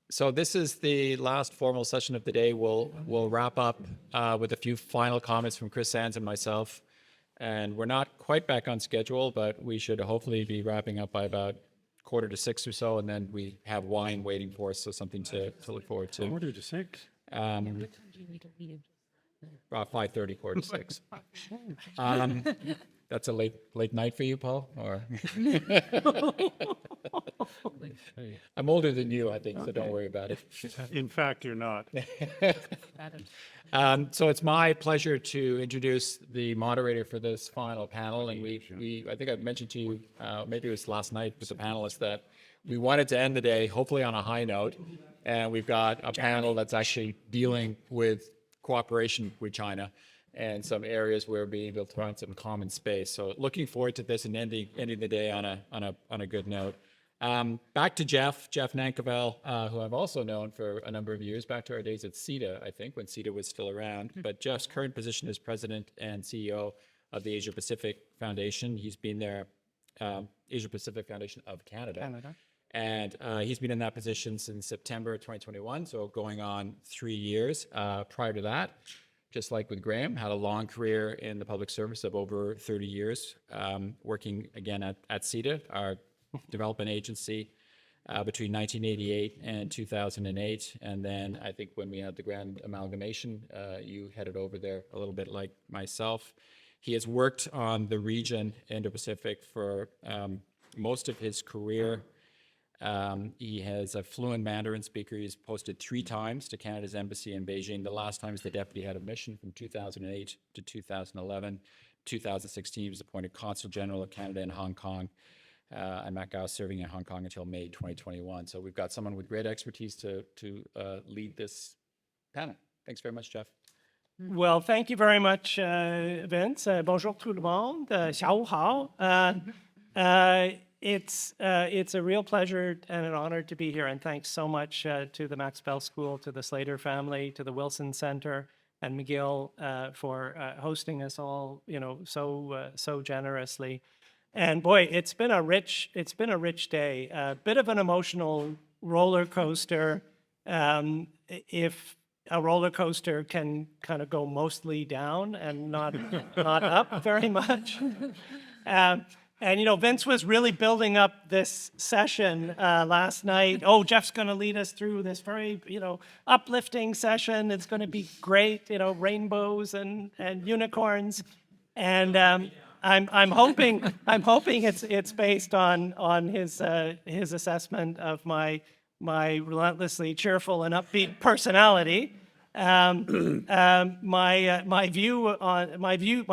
So this is the last formal session of the day. We'll wrap up with a few final comments from Chris Sands and myself. And we're not quite back on schedule, but we should hopefully be wrapping up by about 5:45 or so. And then we have wine waiting for us, so something to look forward to. 5:45. About 5:30, 5:45. That's a late night for you, Paul? Or I'm older than you, I think, so don't worry about it. In fact, you're not. So it's my pleasure to introduce the moderator for this final panel. And I think I mentioned to you, maybe it was last night with the panelists, that we wanted to end the day hopefully on a high note. And we've got a panel that's actually dealing with cooperation with China and some areas where we're being able to find some common space. So looking forward to this and ending the day on a good note. Back to Jeff Nankivell, who I've also known for a number of years, back to our days at CETA, I think, when CETA was still around. But Jeff's current position is president and CEO of the Asia Pacific Foundation. He's been there, Asia Pacific Foundation of Canada. And he's been in that position since September 2021, so going on 3 years. Prior to that, just like with Graham, had a long career in the public service of over 30 years, working again at CETA, our development agency, between 1988 and 2008. And then I think when we had the grand amalgamation, you headed over there a little bit like myself. He has worked on the region, Indo-Pacific, for most of his career. He has a fluent Mandarin speaker. He's posted 3 times to Canada's embassy in Beijing. The last time as the deputy head of mission from 2008 to 2011. 2016, he was appointed Consul General of Canada in Hong Kong, and Macau, serving in Hong Kong until May 2021. So we've got someone with great expertise to lead this panel. Thanks very much, Jeff. Well, thank you very much, Vince. Bonjour tout le monde. 下午好. It's a real pleasure and an honor to be here, and thanks so much to the McCardell School, to the Slater family, to the Wilson Center, and McGill for hosting us all, so generously. And boy, it's been a rich day. A bit of an emotional roller coaster. If a roller coaster can kind of go mostly down and not up very much. And, Vince was really building up this session last night. Oh, Jeff's going to lead us through this very, uplifting session. It's going to be great, rainbows and unicorns. And I'm hoping it's based on his assessment of my relentlessly cheerful and upbeat personality. My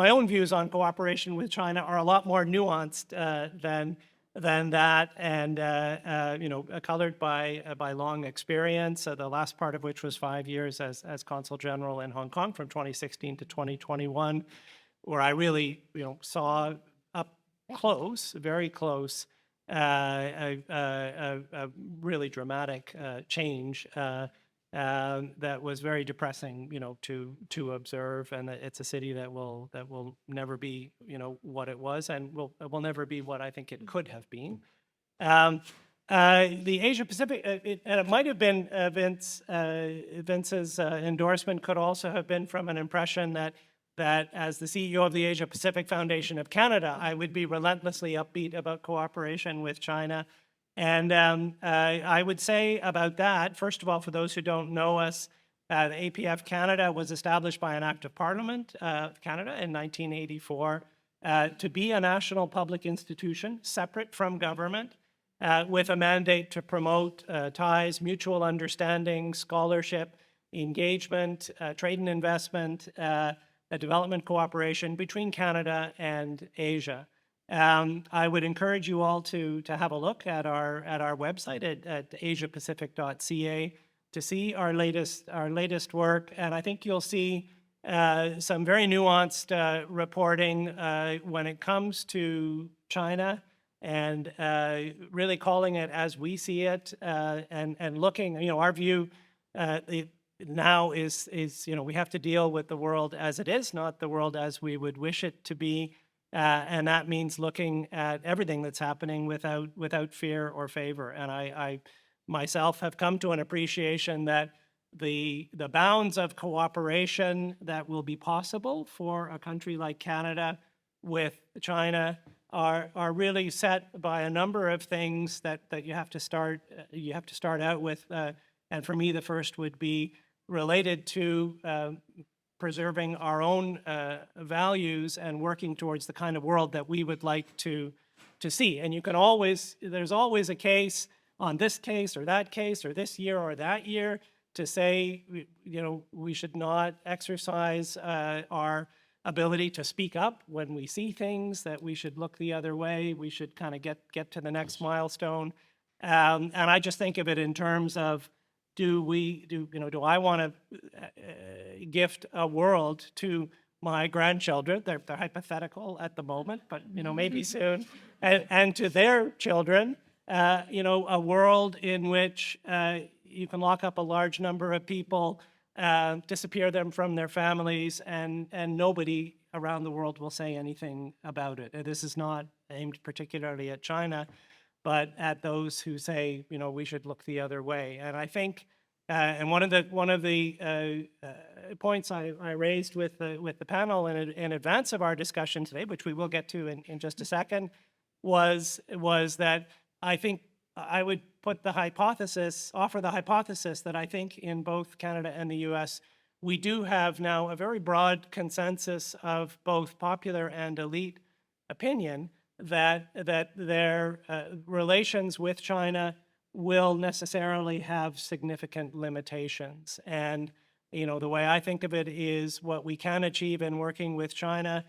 own views on cooperation with China are a lot more nuanced than that, and colored by long experience. The last part of which was 5 years as Consul General in Hong Kong from 2016 to 2021, where I really saw up close, very close, a really dramatic change. That was very depressing, to observe, and it's a city that will never be, what it was, and will never be what I think it could have been. The Asia Pacific, and it might have been Vince's endorsement, could also have been from an impression that as the CEO of the Asia Pacific Foundation of Canada, I would be relentlessly upbeat about cooperation with China. And I would say about that, first of all, for those who don't know us, the APF Canada was established by an act of Parliament of Canada in 1984 to be a national public institution, separate from government, with a mandate to promote ties, mutual understanding, scholarship, engagement, trade and investment, development cooperation between Canada and Asia. I would encourage you all to have a look at our website at asiapacific.ca to see our latest work, and I think you'll see some very nuanced reporting when it comes to China, and really calling it as we see it, and looking. Our view now is we have to deal with the world as it is, not the world as we would wish it to be. And that means looking at everything that's happening without fear or favor. And myself have come to an appreciation that the bounds of cooperation that will be possible for a country like Canada with China are really set by a number of things that you have to start out with. And for me, the first would be related to preserving our own values and working towards the kind of world that we would like to see. And there's always a case on this case or that case or this year or that year to say, we should not exercise our ability to speak up when we see things, that we should look the other way, we should kind of get to the next milestone. And I just think of it in terms of, do I want to gift a world to my grandchildren? They're hypothetical at the moment, but maybe soon, and to their children, a world in which you can lock up a large number of people, disappear them from their families, and nobody around the world will say anything about it. And this is not aimed particularly at China, but at those who say, we should look the other way. And I think, and one of the points I raised with the panel in advance of our discussion today, which we will get to in just a second, was that I think I would offer the hypothesis that I think in both Canada and the US, we do have now a very broad consensus of both popular and elite opinion that their relations with China will necessarily have significant limitations. And the way I think of it is, what we can achieve in working with China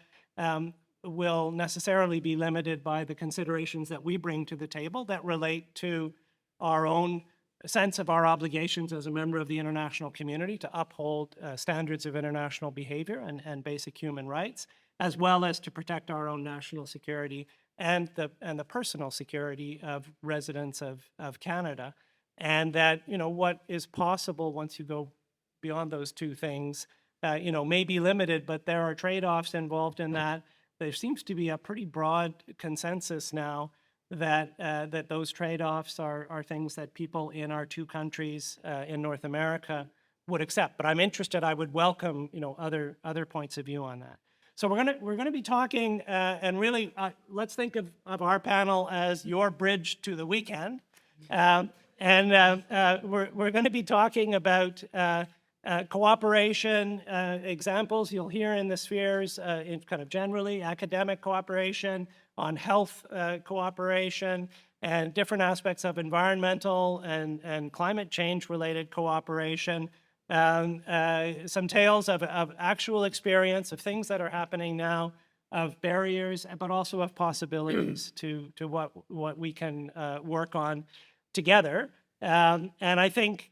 will necessarily be limited by the considerations that we bring to the table that relate to our own sense of our obligations as a member of the international community to uphold standards of international behavior and basic human rights, as well as to protect our own national security and the personal security of residents of Canada. And that, what is possible once you go beyond those two things, may be limited, but there are trade-offs involved in that. There seems to be a pretty broad consensus now that those trade-offs are things that people in our two countries in North America would accept. But I'm interested, I would welcome, other points of view on that. So we're gonna be talking, and really, let's think of our panel as your bridge to the weekend. We're going to be talking about cooperation, examples you'll hear in the spheres, in kind of generally academic cooperation, on health cooperation, and different aspects of environmental and climate change related cooperation. Some tales of actual experience, of things that are happening now, of barriers, but also of possibilities to what we can work on together. And I think,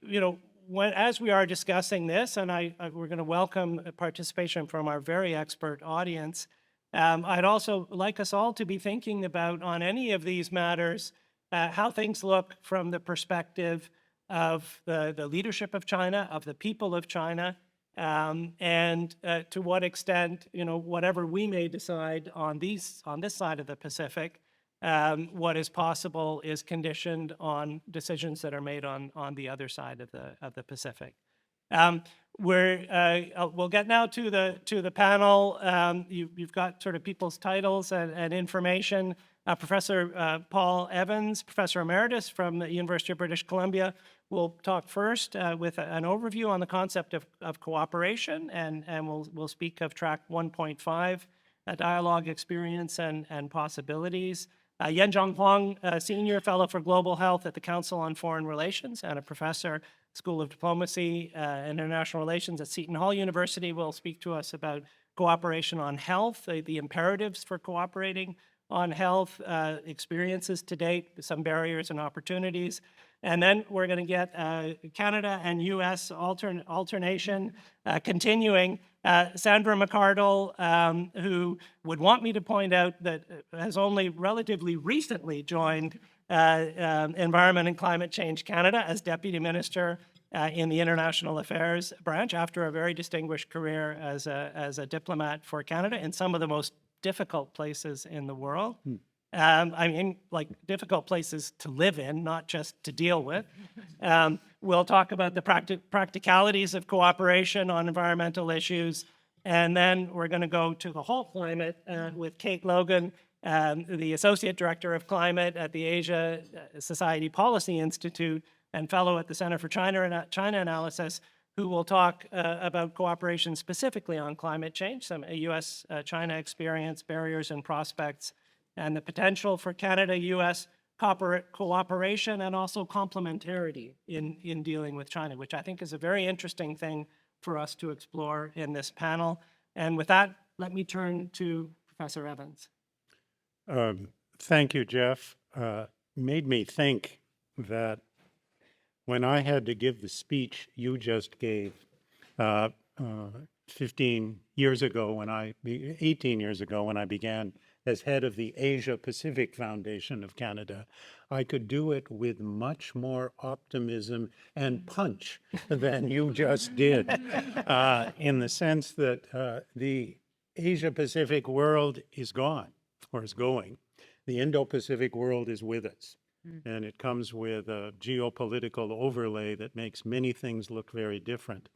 as we are discussing this, and we're going to welcome participation from our very expert audience, I'd also like us all to be thinking about, on any of these matters, how things look from the perspective of the leadership of China, of the people of China, and to what extent, whatever we may decide on this side of the Pacific, what is possible is conditioned on decisions that are made on the other side of the Pacific. We'll get now to the panel. You've got sort of people's titles and information. Professor Paul Evans, Professor Emeritus from the University of British Columbia, will talk first with an overview on the concept of cooperation, and we'll speak of track 1.5, dialogue, experience, and possibilities. Yanzhong Huang, Senior Fellow for Global Health at the Council on Foreign Relations and a Professor, School of Diplomacy and International Relations at Seton Hall University, will speak to us about cooperation on health, the imperatives for cooperating on health, experiences to date, some barriers and opportunities. And then we're going to get Canada and U.S. alternation continuing. Sandra McCardell, who would want me to point out that has only relatively recently joined Environment and Climate Change Canada as Deputy Minister in the International Affairs branch, after a very distinguished career as a diplomat for Canada in some of the most difficult places in the world. I mean, like difficult places to live in, not just to deal with. We'll talk about the practicalities of cooperation on environmental issues. And then we're going to go to the whole climate with Kate Logan, the Associate Director of Climate at the Asia Society Policy Institute and Fellow at the Center for China Analysis, who will talk about cooperation specifically on climate change, some U.S.-China experience, barriers and prospects, and the potential for Canada-U.S. cooperation and also complementarity in dealing with China, which I think is a very interesting thing for us to explore in this panel. And with that, let me turn to Professor Evans. Thank you, Jeff. Made me think that when I had to give the speech you just gave 18 years ago when I began as head of the Asia Pacific Foundation of Canada, I could do it with much more optimism and punch than you just did, in the sense that the Asia Pacific world is gone, or is going. The Indo-Pacific world is with us. And it comes with a geopolitical overlay that makes many things look very different.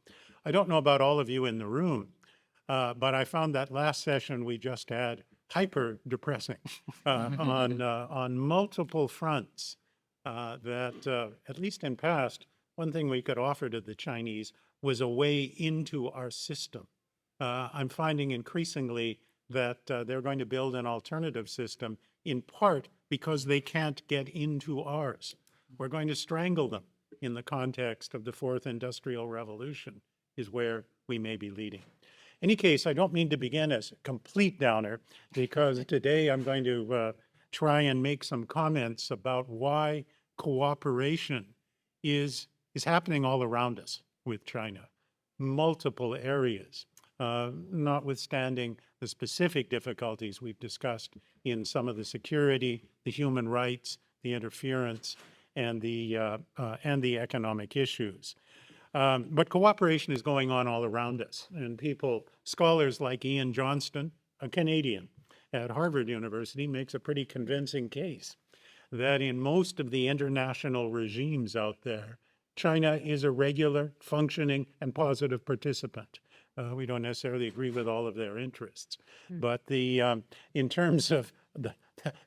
I don't know about all of you in the room, but I found that last session we just had hyper depressing on multiple fronts. That at least in past, one thing we could offer to the Chinese was a way into our system. I'm finding increasingly that they're going to build an alternative system, in part because they can't get into ours. We're going to strangle them in the context of the fourth industrial revolution, is where we may be leading. In any case, I don't mean to begin as a complete downer, because today I'm going to try and make some comments about why cooperation is happening all around us with China, multiple areas, notwithstanding the specific difficulties we've discussed in some of the security, the human rights, the interference, and the economic issues. But cooperation is going on all around us, and scholars like Ian Johnston, a Canadian at Harvard University, makes a pretty convincing case that in most of the international regimes out there, China is a regular, functioning, and positive participant. We don't necessarily agree with all of their interests, but in terms of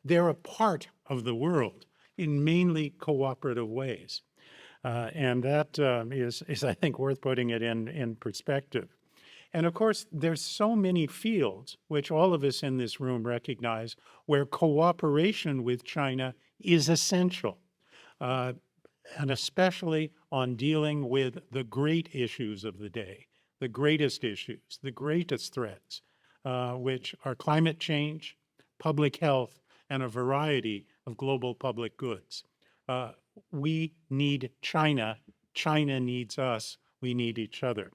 they're a part of the world in mainly cooperative ways. And that is, I think, worth putting it in perspective. And of course, there's so many fields, which all of us in this room recognize, where cooperation with China is essential, and especially on dealing with the great issues of the day, the greatest issues, the greatest threats, which are climate change, public health, and a variety of global public goods. We need China. China needs us. We need each other.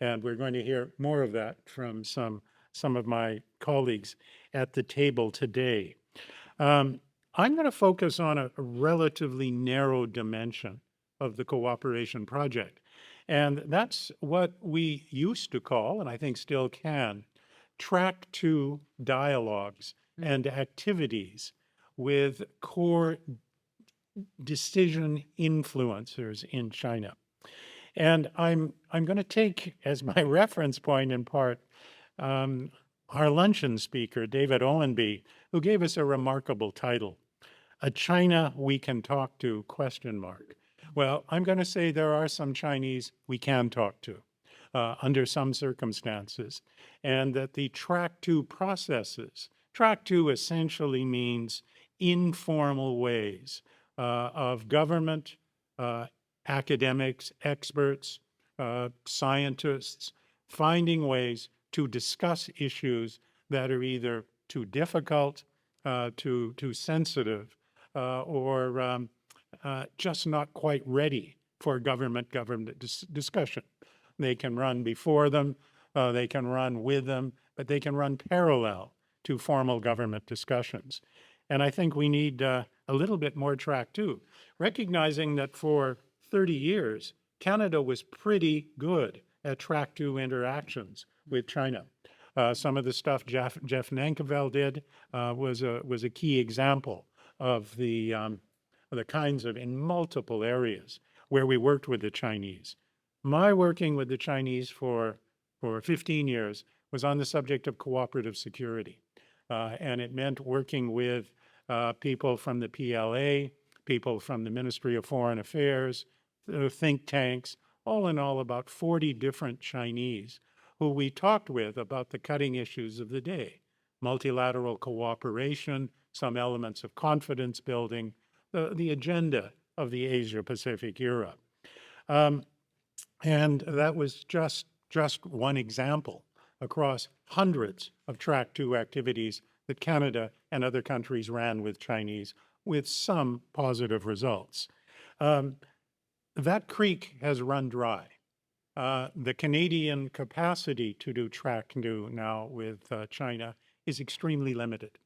And we're going to hear more of that from some of my colleagues at the table today. I'm going to focus on a relatively narrow dimension of the cooperation project. And that's what we used to call, and I think still can, track 2 dialogues and activities with core decision influencers in China. And I'm going to take as my reference point in part our luncheon speaker, David Owenby, who gave us a remarkable title, A China We Can Talk To, ? Well, I'm going to say there are some Chinese we can talk to under some circumstances, and that the track 2 processes, track 2 essentially means informal ways of government, academics, experts, scientists, finding ways to discuss issues that are either too difficult, too sensitive, or just not quite ready for government discussion. They can run before them, they can run with them, but they can run parallel to formal government discussions. And I think we need a little bit more track 2, recognizing that for 30 years, Canada was pretty good at track 2 interactions with China. Some of the stuff Jeff Nankivell did was a key example of the kinds of, in multiple areas, where we worked with the Chinese. My working with the Chinese for 15 years was on the subject of cooperative security. And it meant working with people from the PLA, people from the Ministry of Foreign Affairs, think tanks, all in all about 40 different Chinese who we talked with about the cutting issues of the day: multilateral cooperation, some elements of confidence building, the agenda of the Asia-Pacific era. And that was just one example across hundreds of Track 2 activities that Canada and other countries ran with Chinese, with some positive results. That creek has run dry. The Canadian capacity to do Track 2 now with China is extremely limited.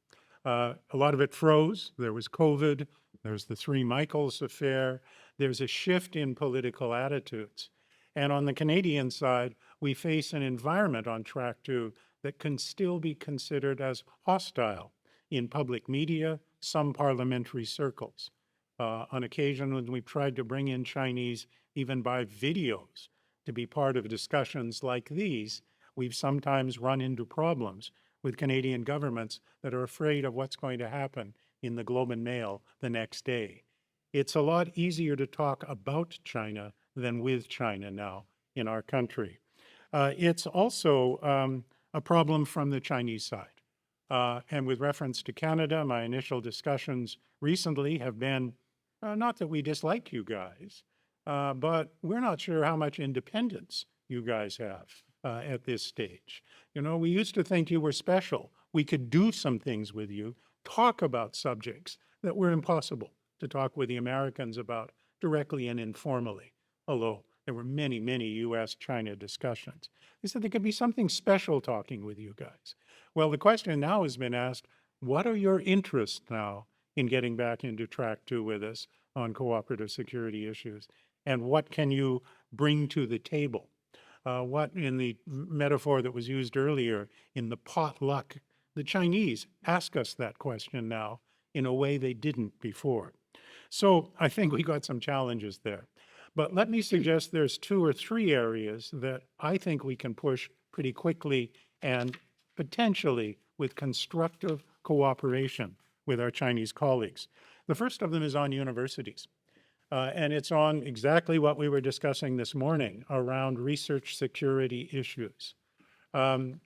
A lot of it froze. There was COVID. There's the Three Michaels affair. There's a shift in political attitudes. And on the Canadian side, we face an environment on Track 2 that can still be considered as hostile in public media, some parliamentary circles. On occasion, when we've tried to bring in Chinese, even by videos, to be part of discussions like these, we've sometimes run into problems with Canadian governments that are afraid of what's going to happen in the Globe and Mail the next day. It's a lot easier to talk about China than with China now in our country. It's also a problem from the Chinese side. And with reference to Canada, my initial discussions recently have been, not that we dislike you guys, but we're not sure how much independence you guys have at this stage. You know, we used to think you were special. We could do some things with you, talk about subjects that were impossible to talk with the Americans about directly and informally, although there were many, many U.S.-China discussions. They said there could be something special talking with you guys. Well, the question now has been asked, what are your interests now in getting back into Track 2 with us on cooperative security issues? And what can you bring to the table? What, in the metaphor that was used earlier, in the potluck, the Chinese ask us that question now in a way they didn't before. So I think we got some challenges there. But let me suggest there's 2 or 3 areas that I think we can push pretty quickly and potentially with constructive cooperation with our Chinese colleagues. The first of them is on universities. And it's on exactly what we were discussing this morning around research security issues.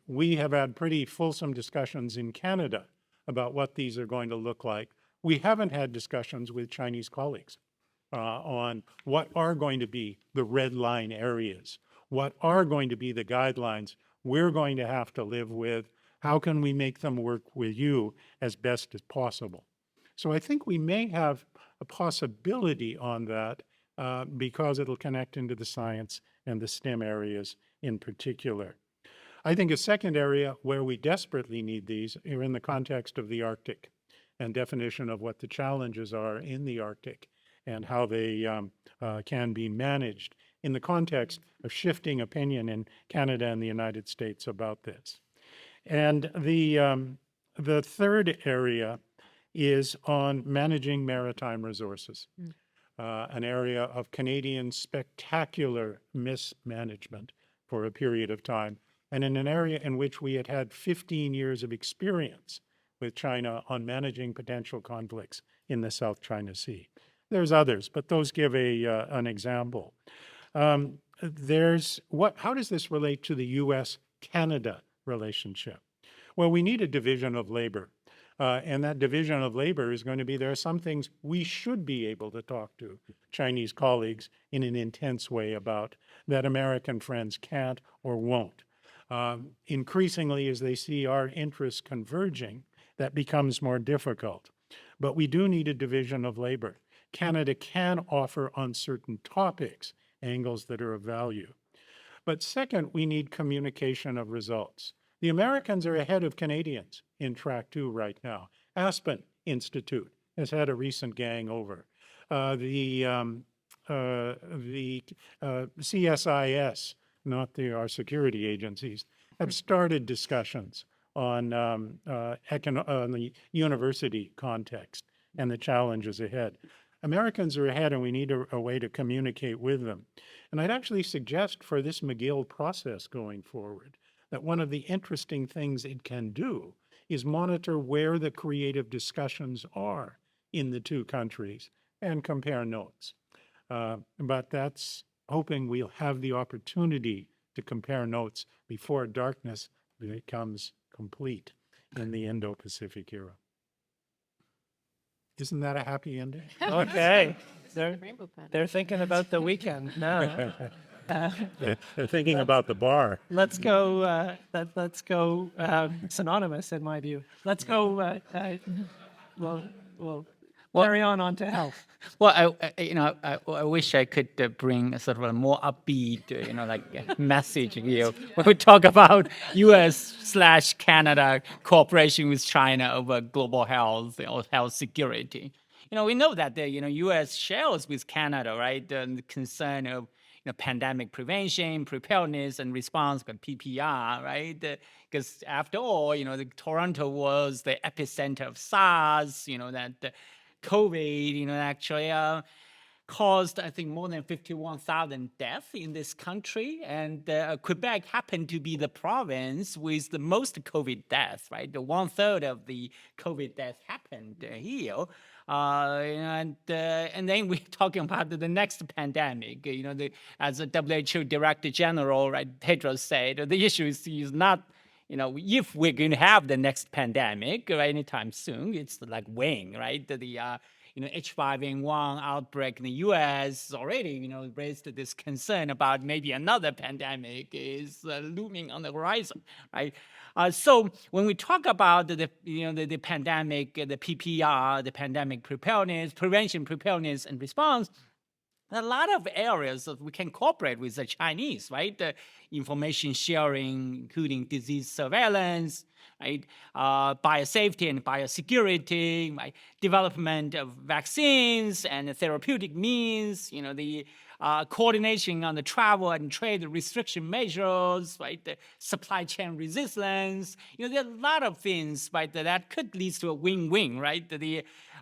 We have had pretty fulsome discussions in Canada about what these are going to look like. We haven't had discussions with Chinese colleagues on what are going to be the red line areas, what are going to be the guidelines we're going to have to live with, how can we make them work with you as best as possible. So I think we may have a possibility on that because it'll connect into the science and the STEM areas in particular. I think a second area where we desperately need these are in the context of the Arctic and definition of what the challenges are in the Arctic and how they can be managed in the context of shifting opinion in Canada and the United States about this. And the third area is on managing maritime resources, an area of Canadian spectacular mismanagement for a period of time, and in an area in which we had had 15 years of experience with China on managing potential conflicts in the South China Sea. There's others, but those give an example. How does this relate to the U.S.-Canada relationship? Well, we need a division of labor. And that division of labor is going to be, there are some things we should be able to talk to Chinese colleagues in an intense way about that American friends can't or won't. Increasingly, as they see our interests converging, that becomes more difficult. But we do need a division of labor. Canada can offer on certain topics angles that are of value. But second, we need communication of results. The Americans are ahead of Canadians in Track 2 right now. Aspen Institute has had a recent gang over. The CSIS, not our security agencies, have started discussions on, on the university context and the challenges ahead. Americans are ahead, and we need a way to communicate with them. And I'd actually suggest for this McGill process going forward that one of the interesting things it can do is monitor where the creative discussions are in the two countries and compare notes. But that's hoping we'll have the opportunity to compare notes before darkness becomes complete in the Indo-Pacific era. Isn't that a happy ending? Okay. They're thinking about the weekend now. They're thinking about the bar. Let's go. Let's go. Synonymous, in my view. Let's go. We'll carry on to health. Well, I wish I could bring a sort of a more upbeat, message here when we talk about U.S./Canada cooperation with China over global health or health security. We know that the U.S. shares with Canada, right, the concern of pandemic prevention, preparedness, and response, called PPR, right? Because after all, the Toronto was the epicenter of SARS. That COVID, actually caused, I think, more than 51,000 deaths in this country. And Quebec happened to be the province with the most COVID deaths, right? The 1/3 of the COVID deaths happened here. And then we're talking about the next pandemic. As the WHO Director General, right, Tedros said, the issue is not, if we're going to have the next pandemic anytime soon, it's like when, right? The H5N1 outbreak in the U.S. already, raised this concern about maybe another pandemic is looming on the horizon, right? So when we talk about the pandemic, the PPR, the pandemic preparedness, prevention, preparedness, and response, a lot of areas that we can cooperate with the Chinese, right? The information sharing, including disease surveillance, right? Biosafety and biosecurity, right? Development of vaccines and therapeutic means, the coordination on the travel and trade restriction measures, right? The supply chain resistance. There are a lot of things, right, that could lead to a win-win, right?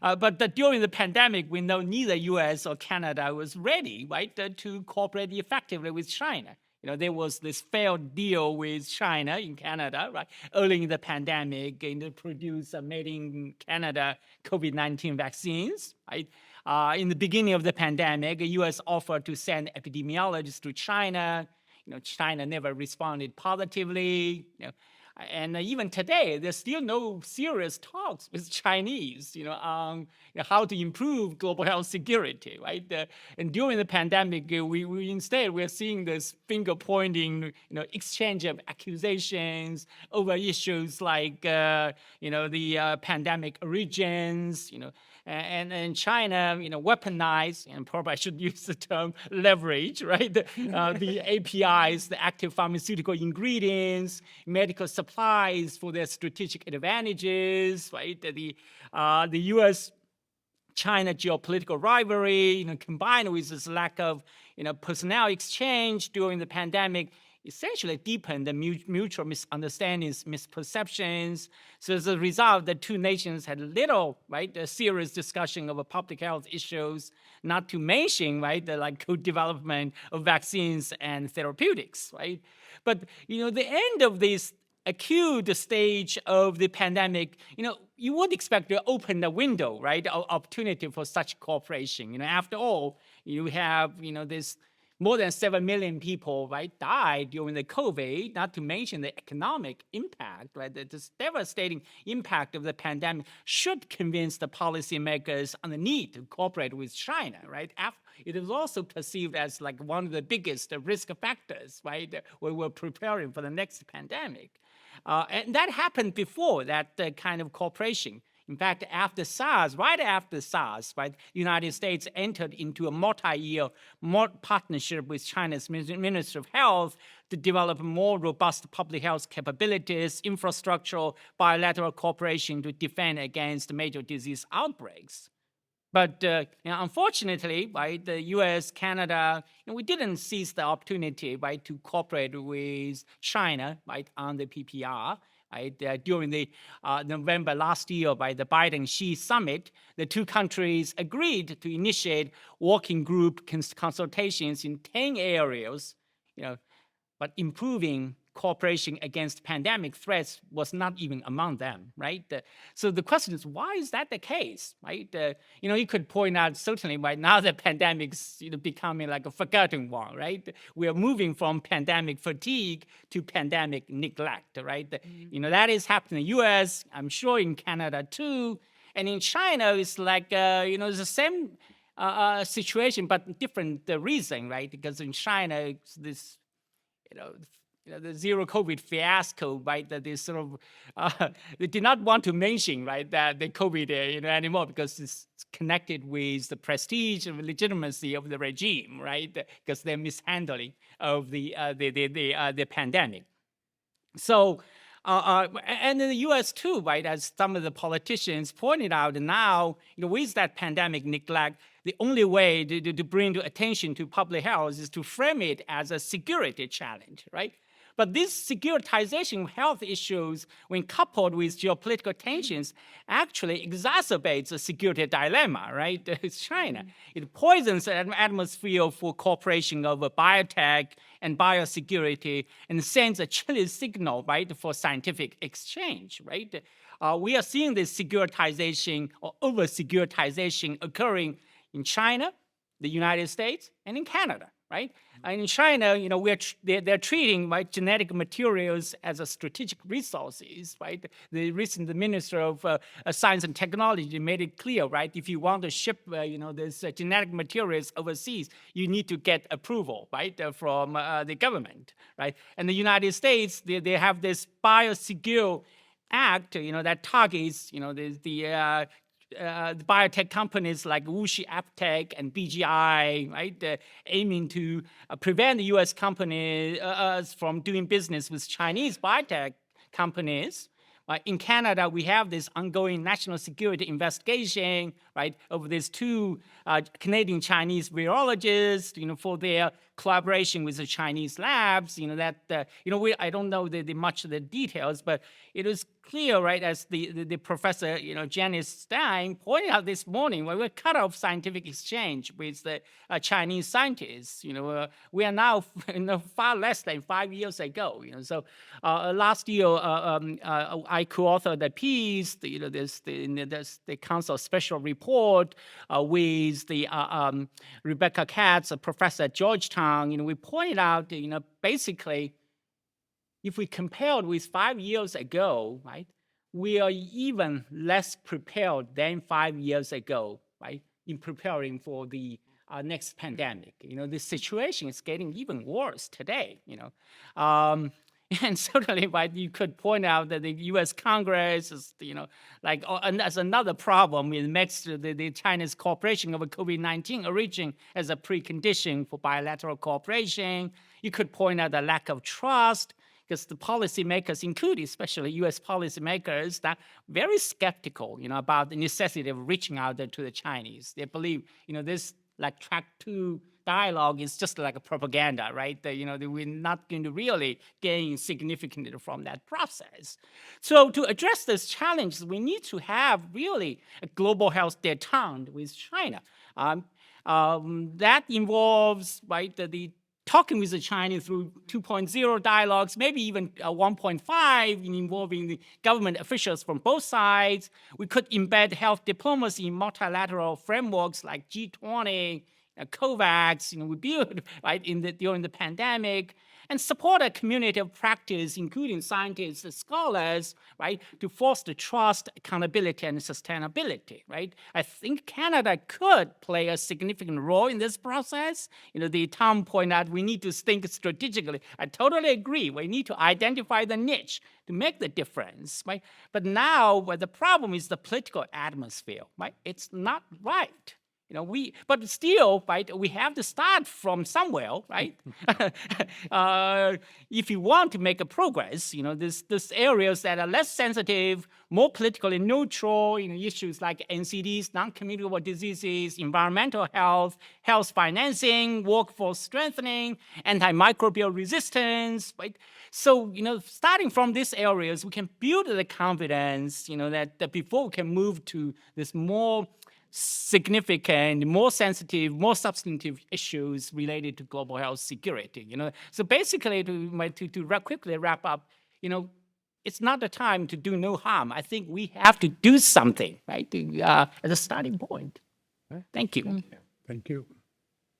But during the pandemic, we know neither U.S. or Canada was ready, right, to cooperate effectively with China. There was this failed deal with China in Canada, right, early in the pandemic, to produce made in Canada COVID-19 vaccines, right? In the beginning of the pandemic, the U.S. offered to send epidemiologists to China. China never responded positively. And even today, there's still no serious talks with Chinese, on how to improve global health security, right? And during the pandemic, we instead we're seeing this finger pointing, exchange of accusations over issues like, the pandemic origins, and China, weaponized, and probably I should use the term leverage, right? The APIs, the active pharmaceutical ingredients, medical supplies for their strategic advantages, right? The U.S.-China geopolitical rivalry, combined with this lack of, personnel exchange during the pandemic, essentially deepened the mutual misunderstandings, misperceptions. So as a result, the two nations had little, right, a serious discussion over public health issues, not to mention, right, the co-development of vaccines and therapeutics, right? But, the end of this acute stage of the pandemic, you would expect to open the window, right, opportunity for such cooperation. After all, you have, this more than 7 million people, right, died during the COVID, not to mention the economic impact, right? This devastating impact of the pandemic should convince the policymakers on the need to cooperate with China, right? It is also perceived as like one of the biggest risk factors, right? We were preparing for the next pandemic. And that happened before that kind of cooperation. In fact, right after SARS, right, the United States entered into a multi-year partnership with China's Ministry of Health to develop more robust public health capabilities, infrastructural, bilateral cooperation to defend against major disease outbreaks. But unfortunately, right, the U.S., Canada, we didn't seize the opportunity, right, to cooperate with China, right, on the PPR. Right, during the November last year by the Biden-Xi summit, the two countries agreed to initiate working group consultations in 10 areas, but improving cooperation against pandemic threats was not even among them, right? So the question is, why is that the case, right? You could point out certainly right now the pandemic's becoming like a forgotten one, right? We are moving from pandemic fatigue to pandemic neglect, right? That is happening in the U.S., I'm sure in Canada too, and in China it's like it's the same situation but different reason, right? Because in China it's this the zero COVID fiasco, right? That they sort of they did not want to mention, right, that the COVID anymore because it's connected with the prestige and legitimacy of the regime, right? Because they're mishandling of the pandemic. So. And in the U.S. too, right, as some of the politicians pointed out, now, with that pandemic neglect, the only way to bring to attention to public health is to frame it as a security challenge, right? But this securitization of health issues, when coupled with geopolitical tensions, actually exacerbates the security dilemma, right? It's China. It poisons the atmosphere for cooperation of biotech and biosecurity and sends a chilling signal, right, for scientific exchange, right? We are seeing this securitization or over-securitization occurring in China, the United States, and in Canada, right? And in China, they're treating, right, genetic materials as a strategic resources, right? The recent Minister of Science and Technology made it clear, right? If you want to ship, this genetic materials overseas, you need to get approval, right, from the government, right? And the United States, they have this Biosecure Act, that targets, the biotech companies like WuXi AppTec and BGI, right, aiming to prevent the U.S. companies from doing business with Chinese biotech companies. In Canada, we have this ongoing national security investigation, right, of these two Canadian-Chinese virologists, for their collaboration with the Chinese labs. I don't know much of the details, but it is clear, right, as the professor, Janice Stein pointed out this morning, when we cut off scientific exchange with the Chinese scientists. We are now, far less than 5 years ago. So last year, I co-authored a piece, the Council Special Report with the Rebecca Katz, a professor at Georgetown. We pointed out, basically, if we compared with 5 years ago, right, we are even less prepared than 5 years ago, right, in preparing for the next pandemic. The situation is getting even worse today. And certainly, right, you could point out that the U.S. Congress is, and that's another problem. It makes the China's cooperation over COVID-19 origin as a precondition for bilateral cooperation. You could point out the lack of trust, because the policymakers, including especially U.S. policymakers, that very skeptical, about the necessity of reaching out there to the Chinese. They believe, this like track 2 dialogue is just like a propaganda, right? We're not going to really gain significantly from that process. So to address this challenge, we need to have really a global health détente with China. That involves, right, the talking with the Chinese through 2.0 dialogues, maybe even 1.5, involving the government officials from both sides. We could embed health diplomacy in multilateral frameworks like G20, COVAX, we built, right, during the pandemic, and support a community of practice, including scientists and scholars, right, to foster trust, accountability, and sustainability, right? I think Canada could play a significant role in this process. The Tom pointed out we need to think strategically. I totally agree. We need to identify the niche to make the difference, right? But now, the problem is the political atmosphere, right? It's not right. But still, right, we have to start from somewhere, right? If you want to make a progress, there's areas that are less sensitive, more politically neutral, issues like NCDs, non-communicable diseases, environmental health, health financing, workforce strengthening, antimicrobial resistance, right? So, starting from these areas, we can build the confidence, that before we can move to this more significant, more sensitive, more substantive issues related to global health security. So basically, to quickly wrap up, it's not the time to do no harm. I think we have to do something, right? As a starting point. Thank you. Thank you.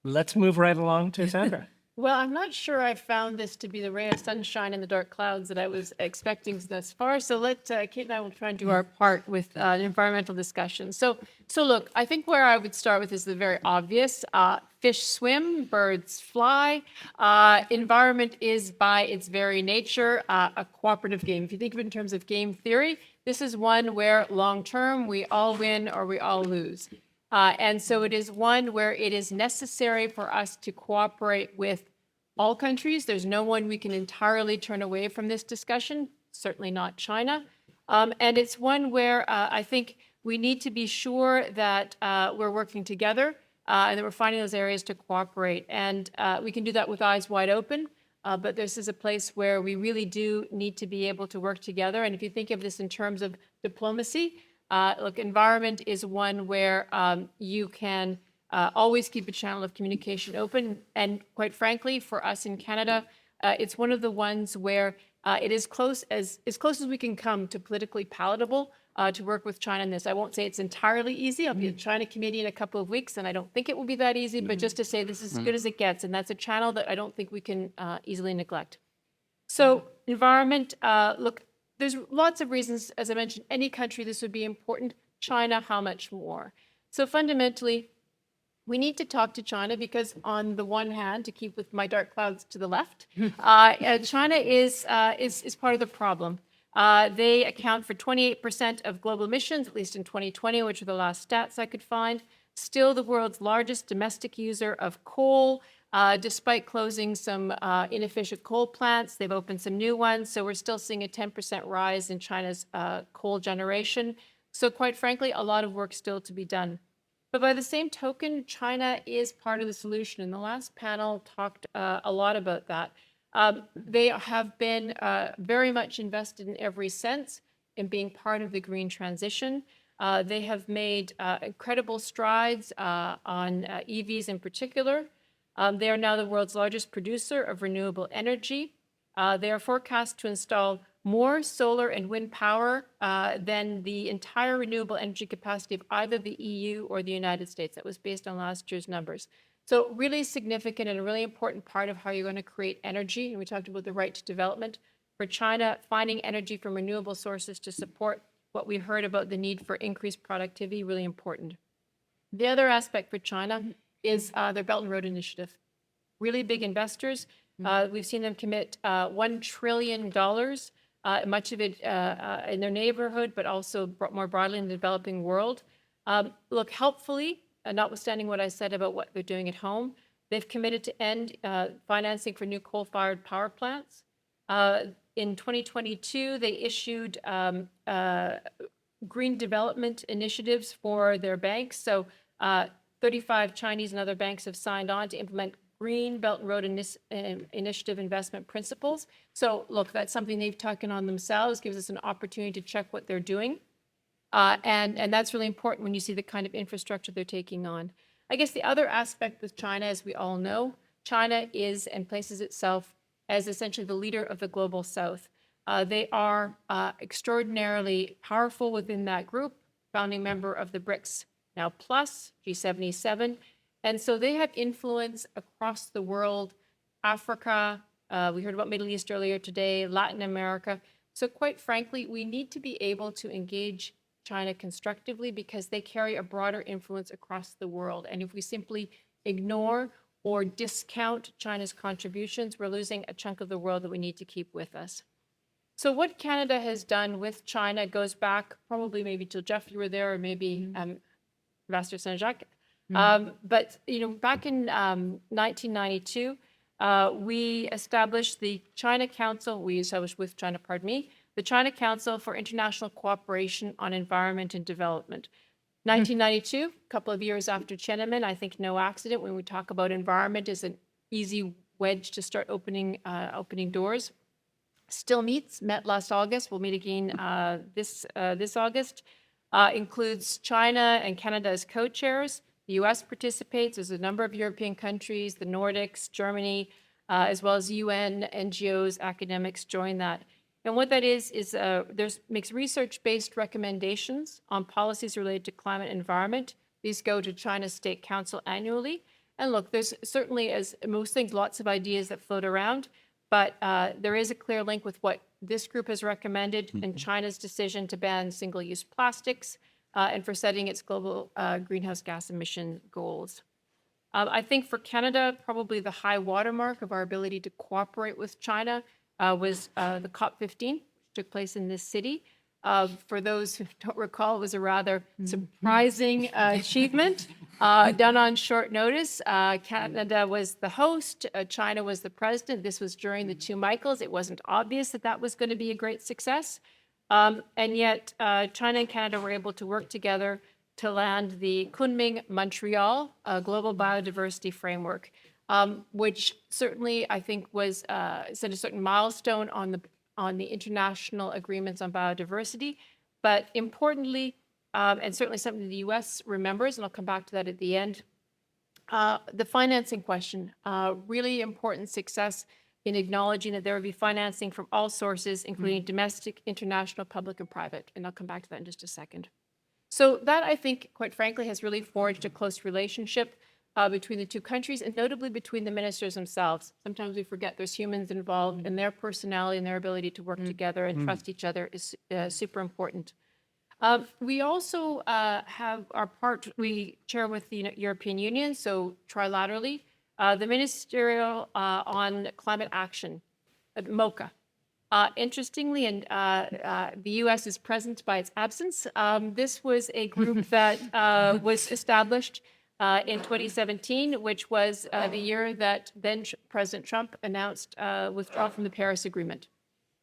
Let's move right along to Sandra. Well, I'm not sure I found this to be the ray of sunshine in the dark clouds that I was expecting thus far. So Kate and I will try and do our part with an environmental discussion. So look, I think where I would start with is the very obvious. Fish swim, birds fly. Environment is by its very nature a cooperative game. If you think of it in terms of game theory, this is one where long term we all win or we all lose. And so it is one where it is necessary for us to cooperate with all countries. There's no one we can entirely turn away from this discussion, certainly not China. And it's one where I think we need to be sure that we're working together and that we're finding those areas to cooperate. And we can do that with eyes wide open. But this is a place where we really do need to be able to work together. And if you think of this in terms of diplomacy, look, environment is one where you can always keep a channel of communication open. And quite frankly, for us in Canada, it's one of the ones where it is close as we can come to politically palatable to work with China in this. I won't say it's entirely easy. I'll be at China Committee in a couple of weeks, and I don't think it will be that easy, but just to say this is as good as it gets. And that's a channel that I don't think we can easily neglect. So environment, look, there's lots of reasons, as I mentioned, any country this would be important. China, how much more? So fundamentally, we need to talk to China because on the one hand, to keep with my dark clouds to the left, China is part of the problem. They account for 28% of global emissions, at least in 2020, which are the last stats I could find. Still the world's largest domestic user of coal. Despite closing some inefficient coal plants, they've opened some new ones. So we're still seeing a 10% rise in China's coal generation. So quite frankly, a lot of work still to be done. But by the same token, China is part of the solution. And the last panel talked a lot about that. They have been very much invested in every sense in being part of the green transition. They have made incredible strides on EVs in particular. They are now the world's largest producer of renewable energy. They are forecast to install more solar and wind power than the entire renewable energy capacity of either the EU or the United States. That was based on last year's numbers. So really significant and a really important part of how you're going to create energy. And we talked about the right to development. For China, finding energy from renewable sources to support what we heard about the need for increased productivity, really important. The other aspect for China is their Belt and Road Initiative. Really big investors. We've seen them commit $1 trillion, much of it in their neighborhood, but also more broadly in the developing world. Look, helpfully, notwithstanding what I said about what they're doing at home, they've committed to end financing for new coal-fired power plants. In 2022, they issued green development initiatives for their banks. So 35 Chinese and other banks have signed on to implement Green Belt and Road Initiative investment principles. So look, that's something they've taken on themselves, gives us an opportunity to check what they're doing. And that's really important when you see the kind of infrastructure they're taking on. I guess the other aspect with China, as we all know, China is and places itself as essentially the leader of the global South. They are extraordinarily powerful within that group, founding member of the BRICS now plus, G77. And so they have influence across the world, Africa, we heard about Middle East earlier today, Latin America. So quite frankly, we need to be able to engage China constructively because they carry a broader influence across the world. And if we simply ignore or discount China's contributions, we're losing a chunk of the world that we need to keep with us. So what Canada has done with China goes back probably maybe till Jeff, you were there, or maybe Ambassador Saint-Jacques. But back in 1992, we established the China Council. We established with China, pardon me, the China Council for International Cooperation on Environment and Development. 1992, a couple of years after Tiananmen, I think no accident when we talk about environment is an easy wedge to start opening doors. Still met last August. We'll meet again this August. Includes China and Canada as co-chairs. The U.S. participates. There's a number of European countries, the Nordics, Germany, as well as UN, NGOs, academics join that. And what that is makes research-based recommendations on policies related to climate and environment. These go to China's State Council annually. And look, there's certainly, as most things, lots of ideas that float around, but there is a clear link with what this group has recommended and China's decision to ban single-use plastics and for setting its global greenhouse gas emission goals. I think for Canada, probably the high watermark of our ability to cooperate with China was the COP15, which took place in this city. For those who don't recall, it was a rather surprising achievement done on short notice. Canada was the host, China was the president. This was during the two Michaels. It wasn't obvious that that was going to be a great success. And yet China and Canada were able to work together to land the Kunming-Montreal Global Biodiversity Framework, which certainly I think was set a certain milestone on the international agreements on biodiversity. But importantly, and certainly something the U.S. remembers, and I'll come back to that at the end, the financing question, really important success in acknowledging that there will be financing from all sources, including domestic, international, public, and private. And I'll come back to that in just a second. So that, I think, quite frankly, has really forged a close relationship between the two countries, and notably between the ministers themselves. Sometimes we forget there's humans involved, and their personality and their ability to work together and trust each other is super important. We also have our part, we chair with the European Union, so trilaterally, the Ministerial on Climate Action, MOCA. Interestingly, and the U.S. is present by its absence, this was a group that was established in 2017, which was the year that then President Trump announced withdrawal from the Paris Agreement.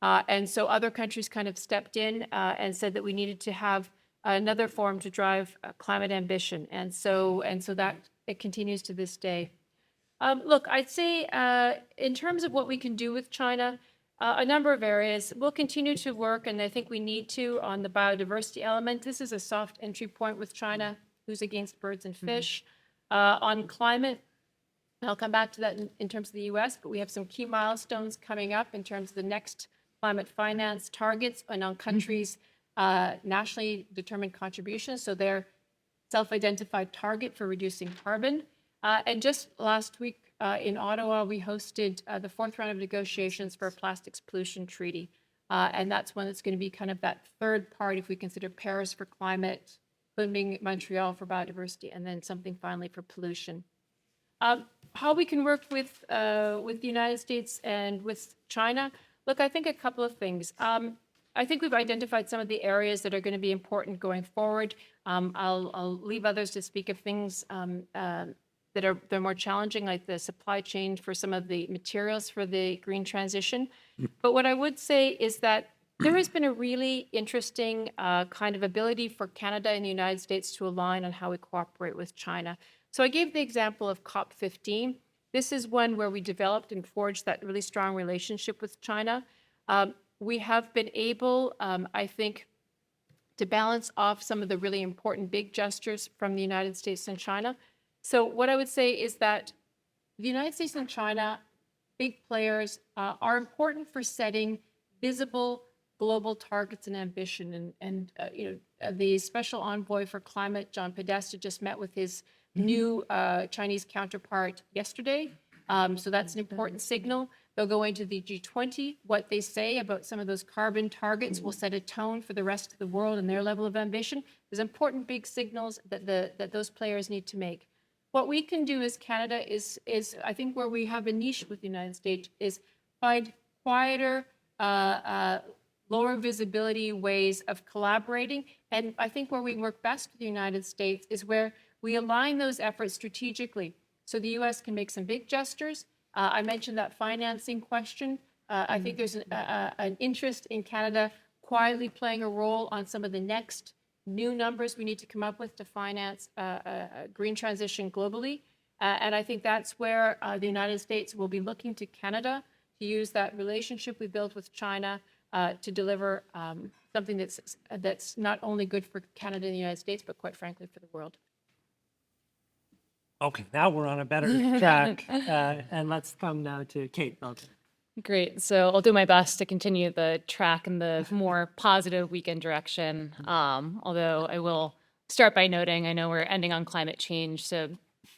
And so other countries kind of stepped in and said that we needed to have another forum to drive climate ambition. And so that it continues to this day. Look, I'd say in terms of what we can do with China, a number of areas. We'll continue to work, and I think we need to, on the biodiversity element. This is a soft entry point with China, who's against birds and fish. On climate, and I'll come back to that in terms of the U.S., but we have some key milestones coming up in terms of the next climate finance targets and on countries' nationally determined contributions, so their self-identified target for reducing carbon. And just last week in Ottawa, we hosted the fourth round of negotiations for a plastics pollution treaty. And that's one that's going to be kind of that third part if we consider Paris for climate, including Montreal for biodiversity, and then something finally for pollution. How we can work with the United States and with China? Look, I think a couple of things. I think we've identified some of the areas that are going to be important going forward. I'll leave others to speak of things they're more challenging, like the supply chain for some of the materials for the green transition. But what I would say is that there has been a really interesting kind of ability for Canada and the United States to align on how we cooperate with China. So I gave the example of COP15. This is one where we developed and forged that really strong relationship with China. We have been able, I think, to balance off some of the really important big gestures from the United States and China. So what I would say is that the United States and China, big players, are important for setting visible global targets and ambition. And the special envoy for climate, John Podesta, just met with his new Chinese counterpart yesterday. So that's an important signal. They'll go into the G20. What they say about some of those carbon targets will set a tone for the rest of the world and their level of ambition. There's important big signals that those players need to make. What we can do as Canada is I think where we have a niche with the United States is find quieter, lower visibility ways of collaborating. And I think where we work best with the United States is where we align those efforts strategically so the U.S. can make some big gestures. I mentioned that financing question. I think there's an interest in Canada quietly playing a role on some of the next new numbers we need to come up with to finance green transition globally. And I think that's where the United States will be looking to Canada to use that relationship we built with China to deliver something that's not only good for Canada and the United States, but quite frankly for the world. Okay, now we're on a better track. And let's come now to Kate Logan. Great. So I'll do my best to continue the track in the more positive weekend direction. Although I will start by noting, I know we're ending on climate change, so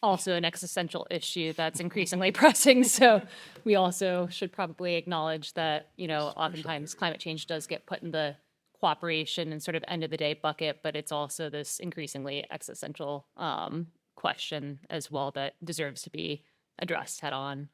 also an existential issue that's increasingly pressing. So we also should probably acknowledge that, oftentimes climate change does get put in the cooperation and sort of end of the day bucket, but it's also this increasingly existential question as well that deserves to be addressed head on.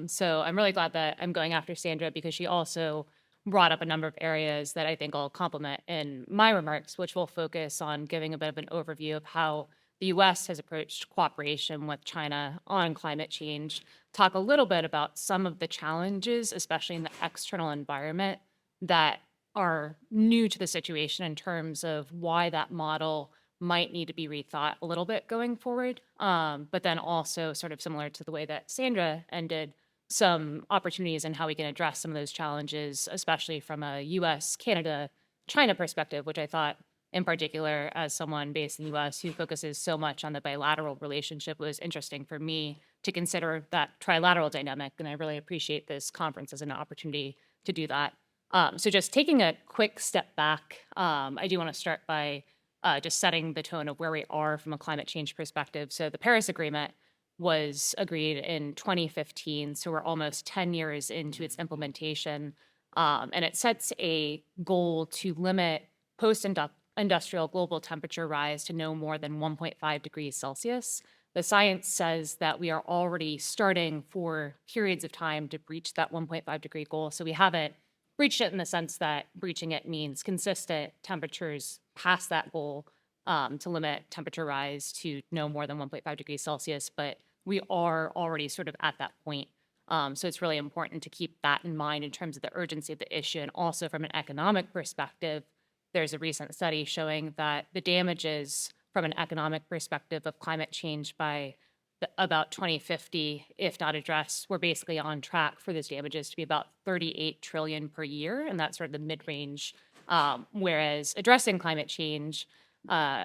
So I'm really glad that I'm going after Sandra because she also brought up a number of areas that I think I'll complement in my remarks, which will focus on giving a bit of an overview of how the U.S. has approached cooperation with China on climate change, talk a little bit about some of the challenges, especially in the external environment, that are new to the situation in terms of why that model might need to be rethought a little bit going forward. But then also sort of similar to the way that Sandra ended, some opportunities in how we can address some of those challenges, especially from a US, Canada, China perspective, which I thought in particular as someone based in the US who focuses so much on the bilateral relationship was interesting for me to consider that trilateral dynamic. And I really appreciate this conference as an opportunity to do that. So just taking a quick step back, I do want to start by just setting the tone of where we are from a climate change perspective. So the Paris Agreement was agreed in 2015, so we're almost 10 years into its implementation, and it sets a goal to limit post-industrial global temperature rise to no more than 1.5 degrees Celsius. The science says that we are already starting for periods of time to breach that 1.5 degree goal, so we haven't breached it in the sense that breaching it means consistent temperatures past that goal to limit temperature rise to no more than 1.5 degrees Celsius, but we are already sort of at that point. So it's really important to keep that in mind in terms of the urgency of the issue. And also from an economic perspective, there's a recent study showing that the damages from an economic perspective of climate change by about 2050, if not addressed, we're basically on track for those damages to be about 38 trillion per year, and that's sort of the mid-range. Whereas addressing climate change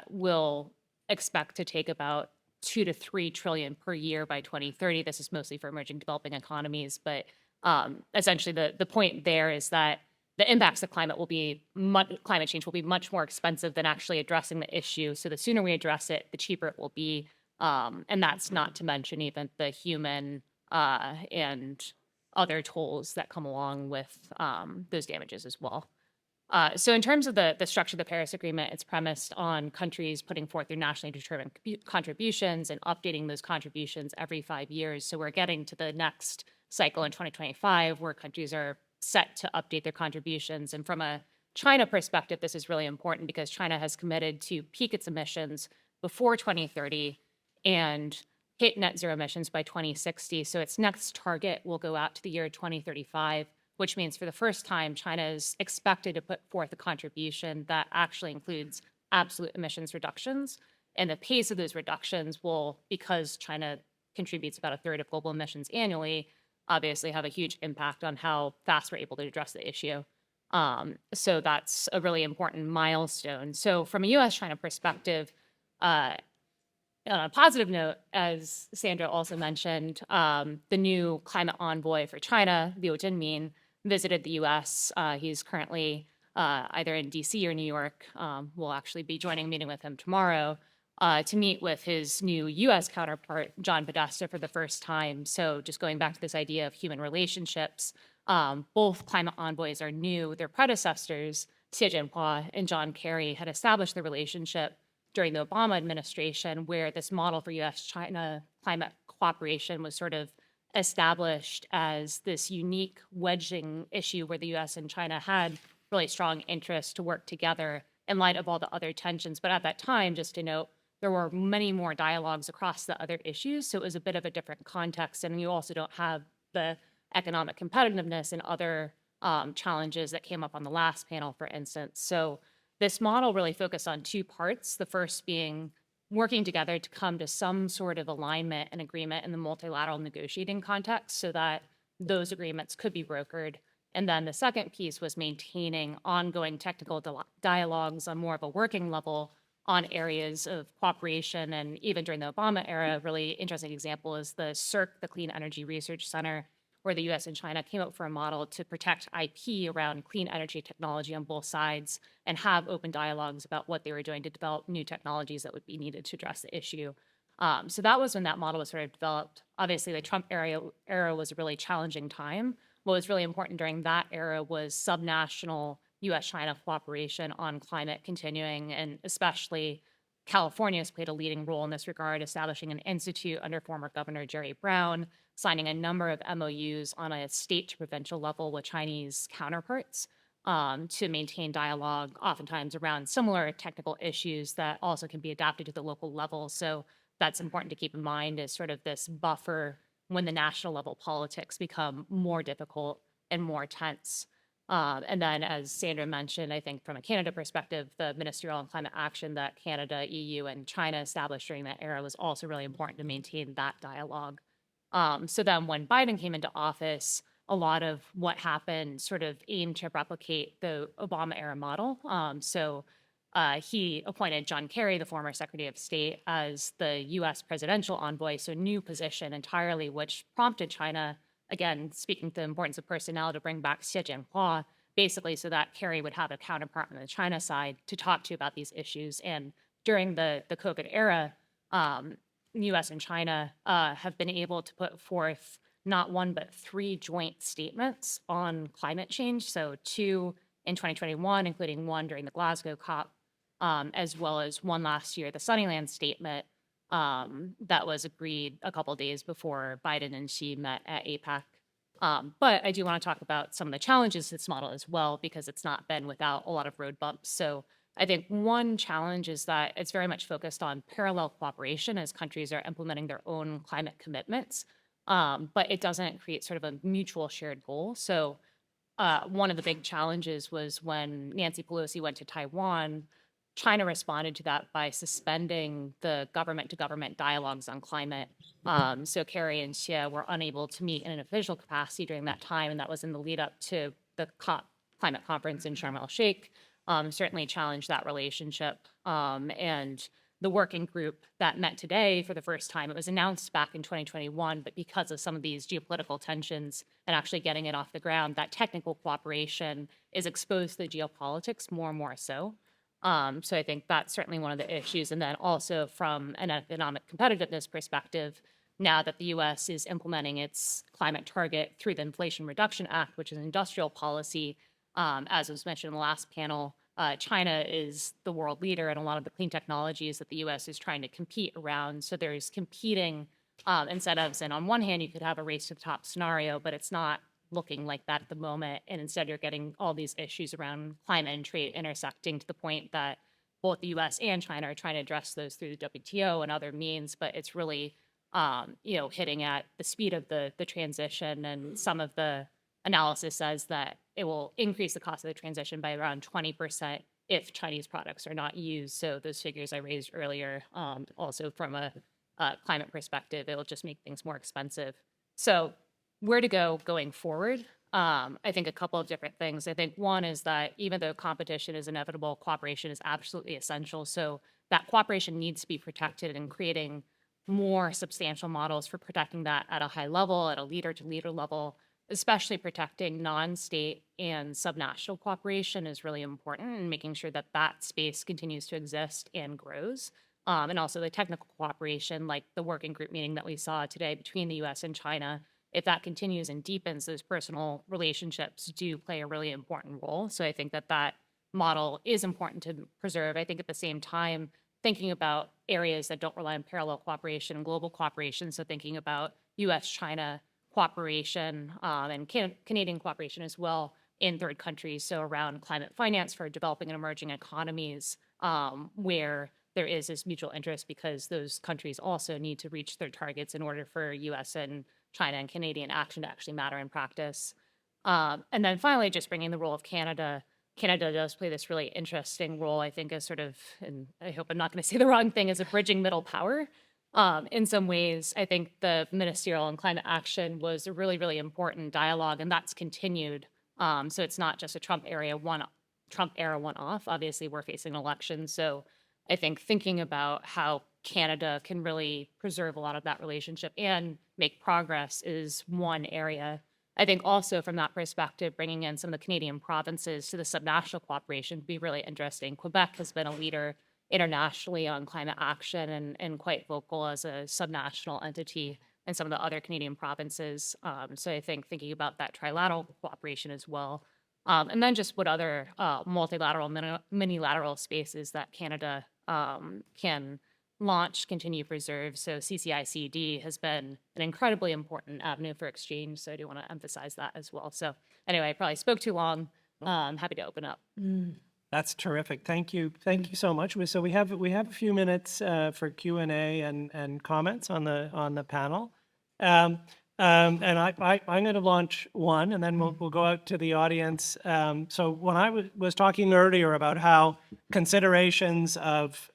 will expect to take about 2 to 3 trillion per year by 2030. This is mostly for emerging developing economies, but essentially the point there is that the impacts of climate change will be much more expensive than actually addressing the issue. So the sooner we address it, the cheaper it will be. And that's not to mention even the human and other tolls that come along with those damages as well. So in terms of the structure of the Paris Agreement, it's premised on countries putting forth their nationally determined contributions and updating those contributions every 5 years. So we're getting to the next cycle in 2025 where countries are set to update their contributions. And from a China perspective, this is really important because China has committed to peak its emissions before 2030 and hit net zero emissions by 2060. So its next target will go out to the year 2035, which means for the first time, China is expected to put forth a contribution that actually includes absolute emissions reductions. And the pace of those reductions will, because China contributes about a third of global emissions annually, obviously have a huge impact on how fast we're able to address the issue. So that's a really important milestone. So from a US-China perspective, on a positive note, as Sandra also mentioned, the new climate envoy for China, Liu Jinmin, visited the U.S. He's currently either in D.C. or New York. We'll actually be joining a meeting with him tomorrow to meet with his new U.S. counterpart, John Podesta, for the first time. So just going back to this idea of human relationships, both climate envoys are new. Their predecessors, Xi Jinping and John Kerry, had established the relationship during the Obama administration, where this model for U.S.-China climate cooperation was sort of established as this unique wedging issue where the U.S. and China had really strong interests to work together in light of all the other tensions. But at that time, just to note, there were many more dialogues across the other issues. So it was a bit of a different context. And you also don't have the economic competitiveness and other challenges that came up on the last panel, for instance. So this model really focused on two parts. The first being working together to come to some sort of alignment and agreement in the multilateral negotiating context so that those agreements could be brokered. And then the second piece was maintaining ongoing technical dialogues on more of a working level on areas of cooperation. And even during the Obama era, a really interesting example is the CERC, the Clean Energy Research Center, where the US and China came up for a model to protect IP around clean energy technology on both sides and have open dialogues about what they were doing to develop new technologies that would be needed to address the issue. So that was when that model was sort of developed. Obviously, the Trump era was a really challenging time. What was really important during that era was subnational US-China cooperation on climate continuing, and especially California has played a leading role in this regard, establishing an institute under former Governor Jerry Brown, signing a number of MOUs on a state to provincial level with Chinese counterparts to maintain dialogue, oftentimes around similar technical issues that also can be adapted to the local level. So that's important to keep in mind as sort of this buffer when the national level politics become more difficult and more tense. And then, as Sandra mentioned, I think from a Canada perspective, the ministerial and climate action that Canada, EU, and China established during that era was also really important to maintain that dialogue. So then when Biden came into office, a lot of what happened sort of aimed to replicate the Obama era model. He appointed John Kerry, the former Secretary of State, as the US presidential envoy, so a new position entirely, which prompted China, again, speaking to the importance of personnel, to bring back Xie Jianhua, basically so that Kerry would have a counterpart on the China side to talk to about these issues. And during the COVID era, the US and China have been able to put forth not one, but three joint statements on climate change. So two in 2021, including one during the Glasgow COP, as well as one last year, the Sunnyland statement that was agreed a couple of days before Biden and Xi met at APEC. But I do want to talk about some of the challenges to this model as well, because it's not been without a lot of road bumps. So I think one challenge is that it's very much focused on parallel cooperation as countries are implementing their own climate commitments, but it doesn't create sort of a mutual shared goal. So one of the big challenges was when Nancy Pelosi went to Taiwan, China responded to that by suspending the government-to-government dialogues on climate. So Kerry and Xie were unable to meet in an official capacity during that time, and that was in the lead up to the COP climate conference in Sharm el-Sheikh. Certainly challenged that relationship. And the working group that met today for the first time, it was announced back in 2021, but because of some of these geopolitical tensions and actually getting it off the ground, that technical cooperation is exposed to the geopolitics more and more so. So I think that's certainly one of the issues. And then also from an economic competitiveness perspective, now that the US is implementing its climate target through the Inflation Reduction Act, which is an industrial policy, as was mentioned in the last panel, China is the world leader in a lot of the clean technologies that the US is trying to compete around. So there's competing incentives. And on one hand, you could have a race to the top scenario, but it's not looking like that at the moment. And instead, you're getting all these issues around climate and trade intersecting to the point that both the US and China are trying to address those through the WTO and other means, but it's really hitting at the speed of the transition. And some of the analysis says that it will increase the cost of the transition by around 20% if Chinese products are not used. So those figures I raised earlier, also from a climate perspective, it'll just make things more expensive. So where to go going forward? I think a couple of different things. I think one is that even though competition is inevitable, cooperation is absolutely essential. So that cooperation needs to be protected, and creating more substantial models for protecting that at a high level, at a leader-to-leader level, especially protecting non-state and subnational cooperation is really important, and making sure that that space continues to exist and grows. And also the technical cooperation, like the working group meeting that we saw today between the US and China, if that continues and deepens, those personal relationships do play a really important role. So I think that that model is important to preserve. I think at the same time, thinking about areas that don't rely on parallel cooperation and global cooperation, so thinking about US-China cooperation and Canadian cooperation as well in third countries, so around climate finance for developing and emerging economies, where there is this mutual interest because those countries also need to reach their targets in order for US and China and Canadian action to actually matter in practice. And then finally, just bringing the role of Canada. Canada does play this really interesting role, I think, as sort of, and I hope I'm not going to say the wrong thing, as a bridging middle power. In some ways, I think the ministerial on climate action was a really, really important dialogue, and that's continued. So it's not just a Trump era one-off. Obviously, we're facing an election, so I think thinking about how Canada can really preserve a lot of that relationship and make progress is one area. I think also from that perspective, bringing in some of the Canadian provinces to the subnational cooperation would be really interesting. Quebec has been a leader internationally on climate action and quite vocal as a subnational entity in some of the other Canadian provinces. So I think thinking about that trilateral cooperation as well. And then just what other multilateral, minilateral spaces that Canada can launch, continue to preserve. So CCICD has been an incredibly important avenue for exchange. So I do want to emphasize that as well. So anyway, I probably spoke too long. Happy to open up. That's terrific. Thank you. Thank you so much. So we have a few minutes for Q&A and comments on the panel. And I'm going to launch one, and then we'll go out to the audience. So when I was talking earlier about how considerations of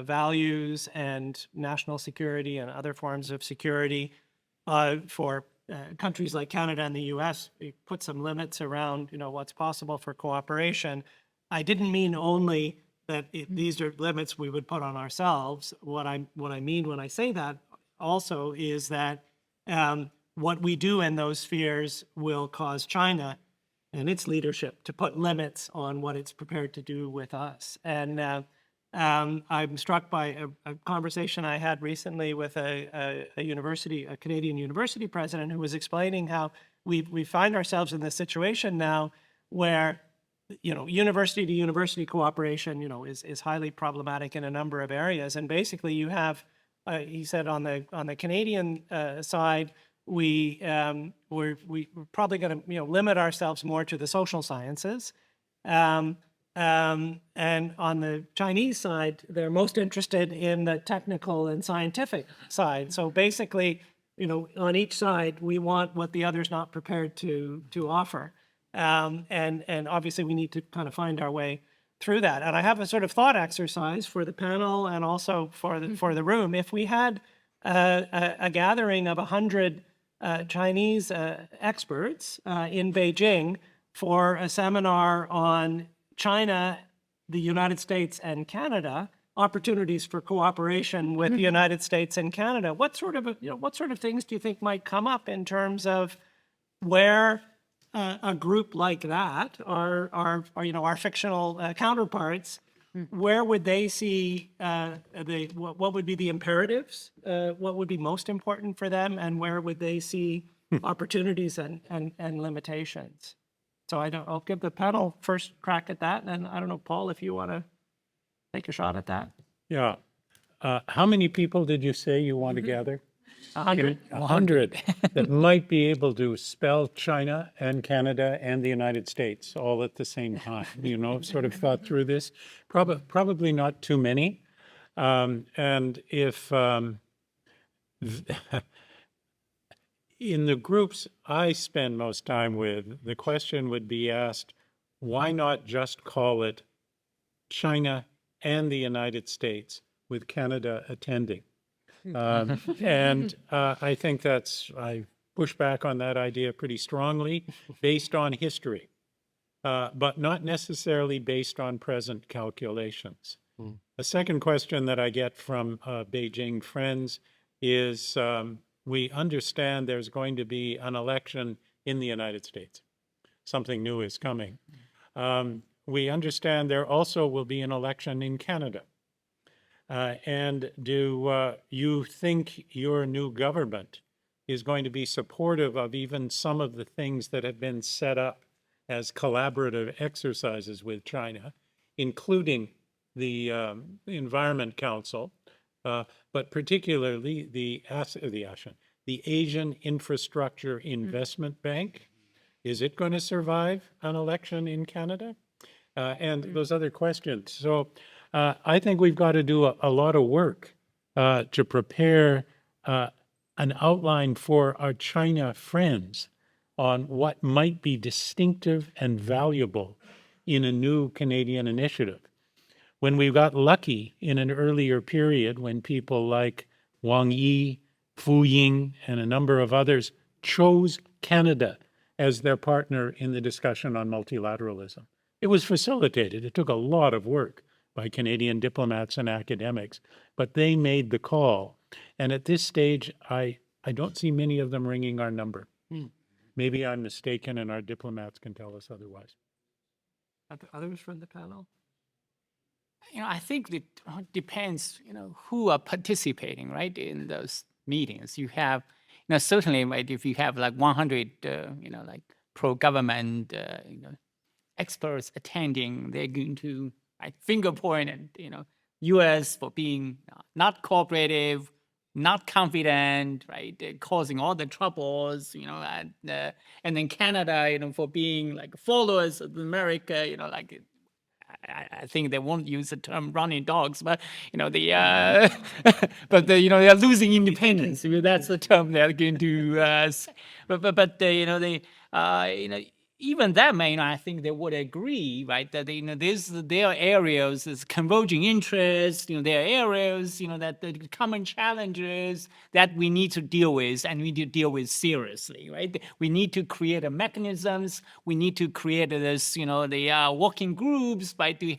values and national security and other forms of security for countries like Canada and the U.S. we put some limits around what's possible for cooperation. I didn't mean only that these are limits we would put on ourselves. What I mean when I say that also is that what we do in those spheres will cause China and its leadership to put limits on what it's prepared to do with us. And I'm struck by a conversation I had recently with a Canadian university president, who was explaining how we find ourselves in this situation now where university to university cooperation, is highly problematic in a number of areas. And basically you have, he said on the Canadian side, we're probably going to limit ourselves more to the social sciences. And on the Chinese side, they're most interested in the technical and scientific side. So basically, on each side, we want what the other's not prepared to offer. And obviously we need to kind of find our way through that. And I have a sort of thought exercise for the panel and also for the room. If we had a gathering of 100 Chinese experts in Beijing for a seminar on China, the United States, and Canada, opportunities for cooperation with the United States and Canada, what sort of things do you think might come up in terms of where a group like that, our fictional counterparts, where would they see what would be the imperatives, what would be most important for them, and where would they see opportunities and limitations? So I'll give the panel first crack at that, and I don't know, Paul, if you want to take a shot at that. Yeah. How many people did you say you want to gather? 100. 100 that might be able to spell China and Canada and the United States all at the same time, sort of thought through this. Probably not too many. And if in the groups I spend most time with, the question would be asked, why not just call it China and the United States with Canada attending? And I think I push back on that idea pretty strongly based on history, but not necessarily based on present calculations. A second question that I get from Beijing friends is we understand there's going to be an election in the United States. Something new is coming. We understand there also will be an election in Canada. And do you think your new government is going to be supportive of even some of the things that have been set up as collaborative exercises with China, including the Environment Council, but particularly the Asian Infrastructure Investment Bank? Is it going to survive an election in Canada? And those other questions. So I think we've got to do a lot of work to prepare an outline for our China friends on what might be distinctive and valuable in a new Canadian initiative. When we got lucky in an earlier period, when people like Wang Yi, Fu Ying, and a number of others chose Canada as their partner in the discussion on multilateralism, it was facilitated. It took a lot of work by Canadian diplomats and academics, but they made the call. And at this stage, I don't see many of them ringing our number. Maybe I'm mistaken and our diplomats can tell us otherwise. Others from the panel? I think it depends, who are participating, right, in those meetings. You have, certainly, right, if you have like 100, like pro-government, experts attending, they're going to finger point at, U.S. for being not cooperative, not confident, right, causing all the troubles, and then Canada, for being like followers of America, like. I think they won't use the term running dogs, but but they are losing independence. That's the term they're going to. But even that may, I think they would agree, right, that there are areas, there's converging interests. There are areas, that the common challenges that we need to deal with, and we need to deal with seriously, right? We need to create a mechanisms. We need to create this, the working groups, right, to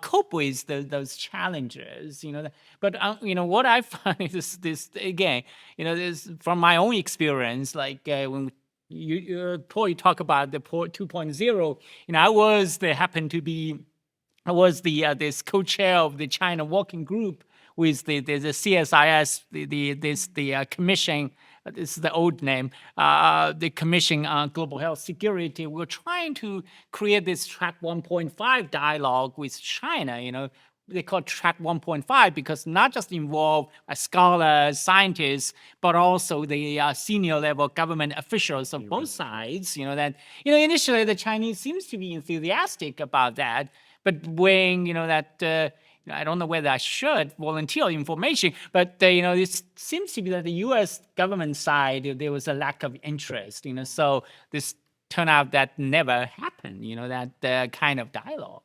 cope with those challenges. But what I find is this again, this from my own experience, like when. You probably talk about the 2.0. I was this co-chair of the China Working Group with the CSIS, the commission. This is the old name, the Commission on Global Health Security. We're trying to create this track 1.5 dialogue with China. They call track 1.5 because not just involve scholars, scientists, but also the senior level government officials of both sides. Initially the Chinese seems to be enthusiastic about that, but when I don't know whether I should volunteer information, but it seems to be that the U.S. government side there was a lack of interest. So this turned out that never happened. That kind of dialogue.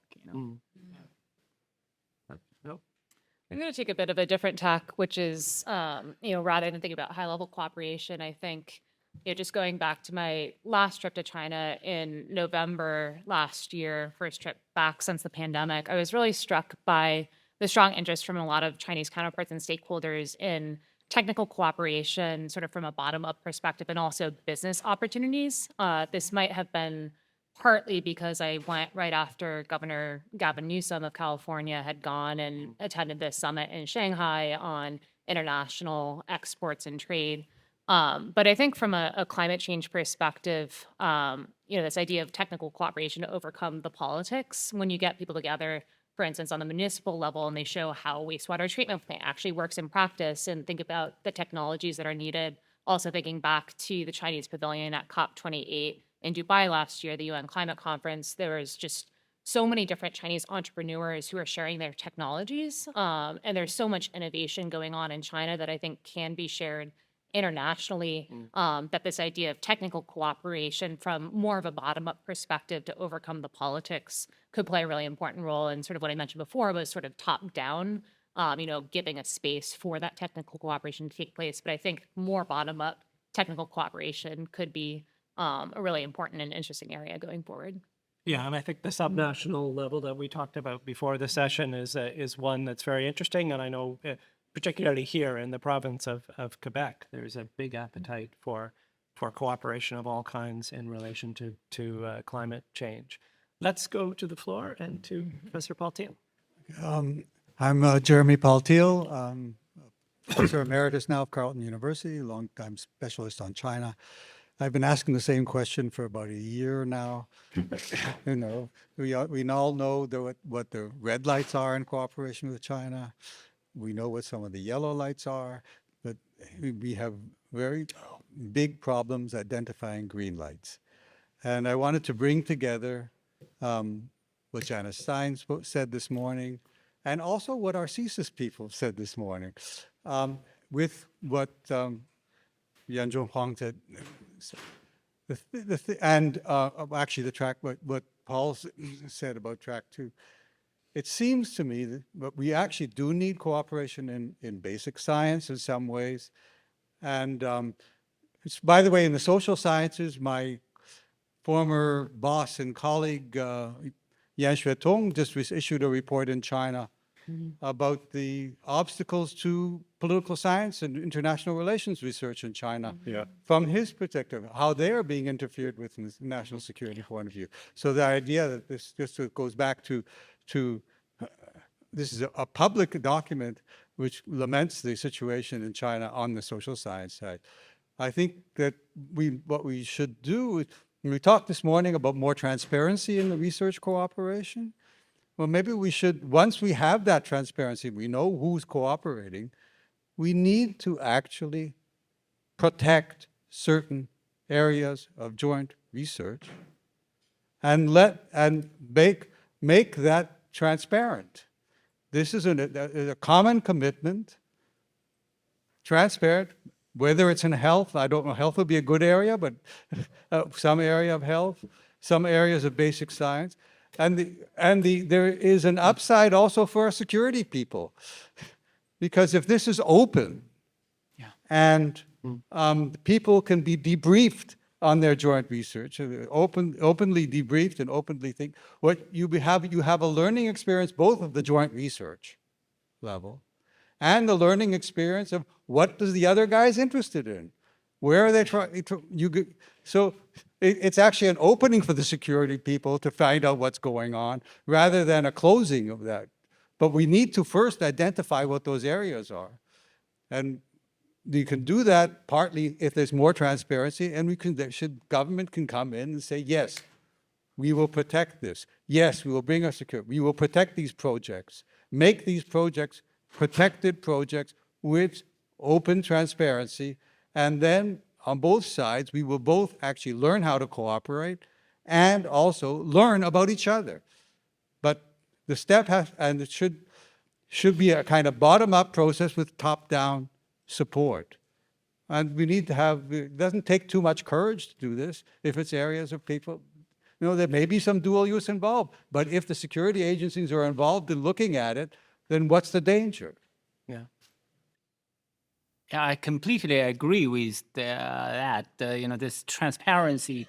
I'm going to take a bit of a different tack, which is, rather than thinking about high-level cooperation, I think, just going back to my last trip to China in November last year, first trip back since the pandemic, I was really struck by the strong interest from a lot of Chinese counterparts and stakeholders in technical cooperation, sort of from a bottom-up perspective, and also business opportunities. This might have been partly because I went right after Governor Gavin Newsom of California had gone and attended this summit in Shanghai on international exports and trade. But I think from a climate change perspective, this idea of technical cooperation to overcome the politics, when you get people together, for instance, on the municipal level, and they show how a wastewater treatment plant actually works in practice and think about the technologies that are needed. Also thinking back to the Chinese pavilion at COP28 in Dubai last year, the UN climate conference, there was just so many different Chinese entrepreneurs who are sharing their technologies. And there's so much innovation going on in China that I think can be shared internationally, that this idea of technical cooperation from more of a bottom-up perspective to overcome the politics could play a really important role. And sort of what I mentioned before was sort of top-down, giving a space for that technical cooperation to take place. But I think more bottom-up technical cooperation could be a really important and interesting area going forward. Yeah, and I think the subnational level that we talked about before the session is one that's very interesting. And I know particularly here in the province of Quebec, there's a big appetite for cooperation of all kinds in relation to climate change. Let's go to the floor and to Professor Paul Thiel. I'm Jeremy Paul Thiel. I'm Professor Emeritus now of Carleton University, longtime specialist on China. I've been asking the same question for about a year now. We all know what the red lights are in cooperation with China. We know what some of the yellow lights are, but we have very big problems identifying green lights. And I wanted to bring together what Janice Stein said this morning and also what our CSIS people said this morning, with what Yanzhong Huang said. And actually the track, what Paul said about track 2. It seems to me that we actually do need cooperation in basic science in some ways. And by the way, in the social sciences, my former boss and colleague, Seton, just issued a report in China about the obstacles to political science and international relations research in China. Yeah. From his perspective, how they are being interfered with from the national security point of view. So the idea that this just goes back to this is a public document which laments the situation in China on the social science side. I think that what we should do is, we talked this morning about more transparency in the research cooperation. Well, maybe we should, once we have that transparency, we know who's cooperating, we need to actually protect certain areas of joint research and make that transparent. This is a common commitment, transparent, whether it's in health. I don't know, health would be a good area, but some area of health, some areas of basic science. There is an upside also for our security people. Because if this is open, and people can be debriefed on their joint research, openly debriefed and openly think, what you have a learning experience both of the joint research level and the learning experience of what does the other guy's interested in? Where are they trying to, so it's actually an opening for the security people to find out what's going on rather than a closing of that. But we need to first identify what those areas are. And you can do that partly if there's more transparency, and government can come in and say, yes, we will protect this. Yes, we will bring our security. We will protect these projects. Make these projects protected projects with open transparency. And then on both sides, we will both actually learn how to cooperate and also learn about each other. But the step it should be a kind of bottom-up process with top-down support. And we need to have, it doesn't take too much courage to do this if it's areas of people, there may be some dual use involved, but if the security agencies are involved in looking at it, then what's the danger? Yeah, I completely agree with that. This transparency,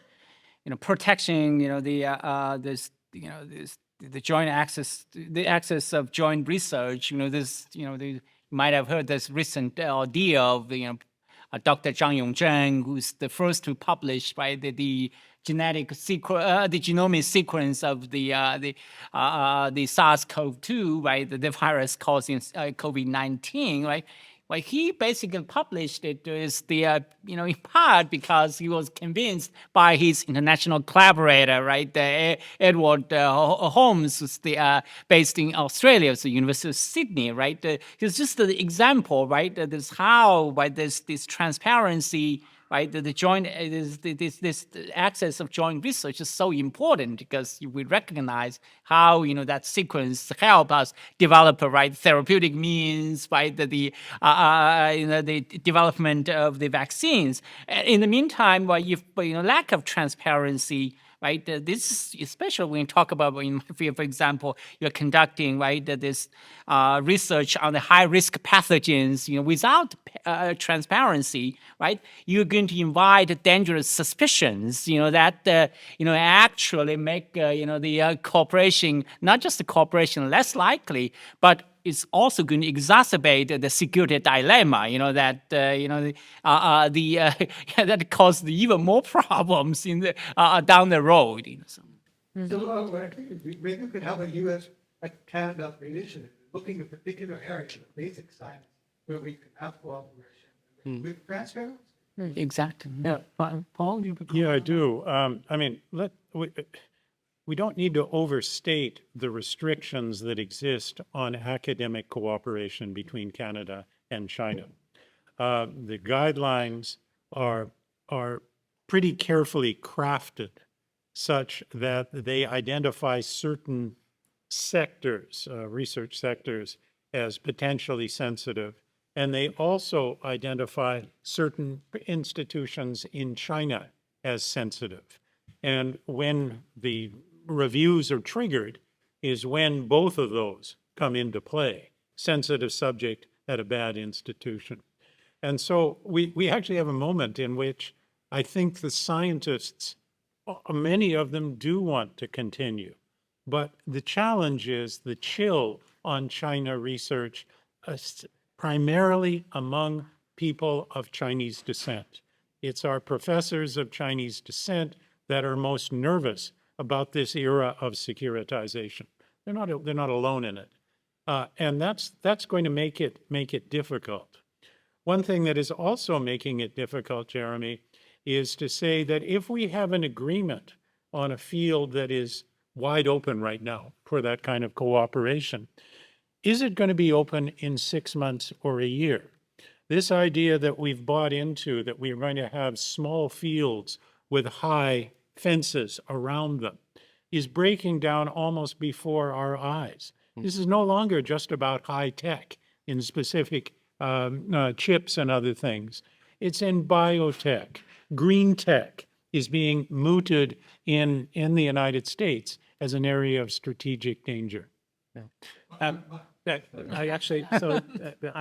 protection, the joint access, the access of joint research. You might have heard this recent deal of Dr. Zhang Yongzheng, who's the first to publish the genetic the genomic sequence of the SARS-CoV-2, right, the virus causing COVID-19, right. Well, he basically published it is in part because he was convinced by his international collaborator, right, Edward Holmes, who's based in Australia, so University of Sydney, right. It's just an example, right. This how this transparency, right, the joint this access of joint research is so important because we recognize how that sequence help us develop therapeutic means, right, the development of the vaccines. In the meantime, if lack of transparency, right, this especially when you talk about in my field, for example, you're conducting this research on the high-risk pathogens, without transparency, right, you're going to invite dangerous suspicions, that actually make the cooperation, not just the cooperation less likely, but it's also going to exacerbate the security dilemma, that that causes even more problems in the down the road. So maybe we could have a U.S. Canada initiative looking at particular areas of basic science where we can have cooperation with transparency. Exactly. Yeah, Paul, you. Yeah, I do. We don't need to overstate the restrictions that exist on academic cooperation between Canada and China. The guidelines are pretty carefully crafted such that they identify certain sectors, research sectors, as potentially sensitive. And they also identify certain institutions in China as sensitive. And when the reviews are triggered is when both of those come into play. Sensitive subject at a bad institution. And so we actually have a moment in which I think the scientists, many of them do want to continue. But the challenge is the chill on China research, primarily among people of Chinese descent. It's our professors of Chinese descent that are most nervous about this era of securitization. They're not alone in it. And that's going to make it difficult. One thing that is also making it difficult, Jeremy, is to say that if we have an agreement on a field that is wide open right now for that kind of cooperation, is it going to be open in 6 months or a year? This idea that we've bought into, that we're going to have small fields with high fences around them, is breaking down almost before our eyes. This is no longer just about high tech in specific chips and other things. It's in biotech. Green tech is being mooted in the United States as an area of strategic danger. I've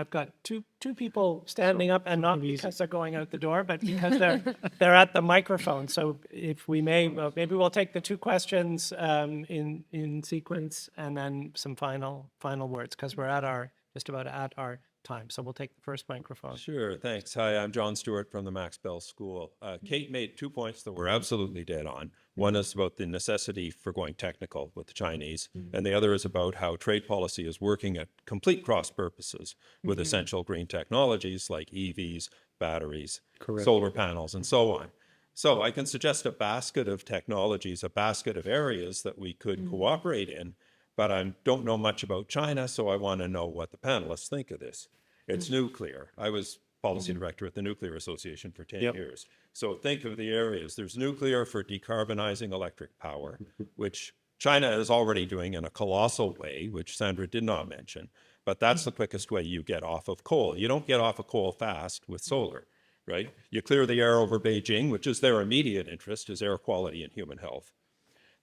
got two people standing up, and not because they're going out the door, but because they're at the microphone. So if we may, maybe we'll take the two questions in sequence, and then some final words, because we're just about at our time. So we'll take the first microphone. Sure, thanks. Hi, I'm John Stewart from the McCardell School. Kate made 2 points that were absolutely dead on. One is about the necessity for going technical with the Chinese, and the other is about how trade policy is working at complete cross purposes with essential green technologies like EVs, batteries, solar panels, and so on. So I can suggest a basket of technologies, a basket of areas that we could cooperate in, but I don't know much about China, so I want to know what the panelists think of this. It's nuclear. I was policy director at the Nuclear Association for 10 years. So think of the areas. There's nuclear for decarbonizing electric power, which China is already doing in a colossal way, which Sandra did not mention. But that's the quickest way you get off of coal. You don't get off of coal fast with solar, right? You clear the air over Beijing, which is their immediate interest, is air quality and human health.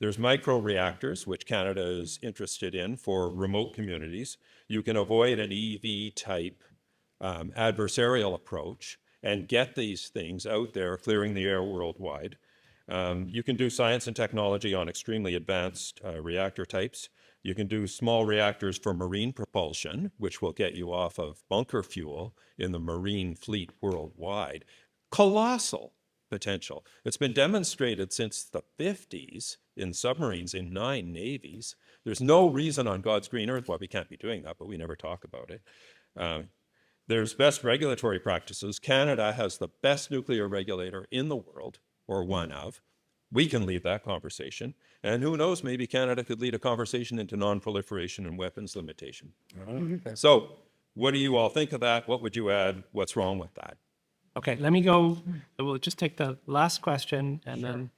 There's micro-reactors, which Canada is interested in for remote communities. You can avoid an EV-type adversarial approach and get these things out there, clearing the air worldwide. You can do science and technology on extremely advanced reactor types. You can do small reactors for marine propulsion, which will get you off of bunker fuel in the marine fleet worldwide. Colossal potential. It's been demonstrated since the 50s in submarines in 9 navies. There's no reason on God's green earth why we can't be doing that, but we never talk about it. There's best regulatory practices. Canada has the best nuclear regulator in the world, or one of. We can lead that conversation. And who knows, maybe Canada could lead a conversation into non-proliferation and weapons limitation. So what do you all think of that? What would you add? What's wrong with that? Okay, let me go. We'll just take the last question, and then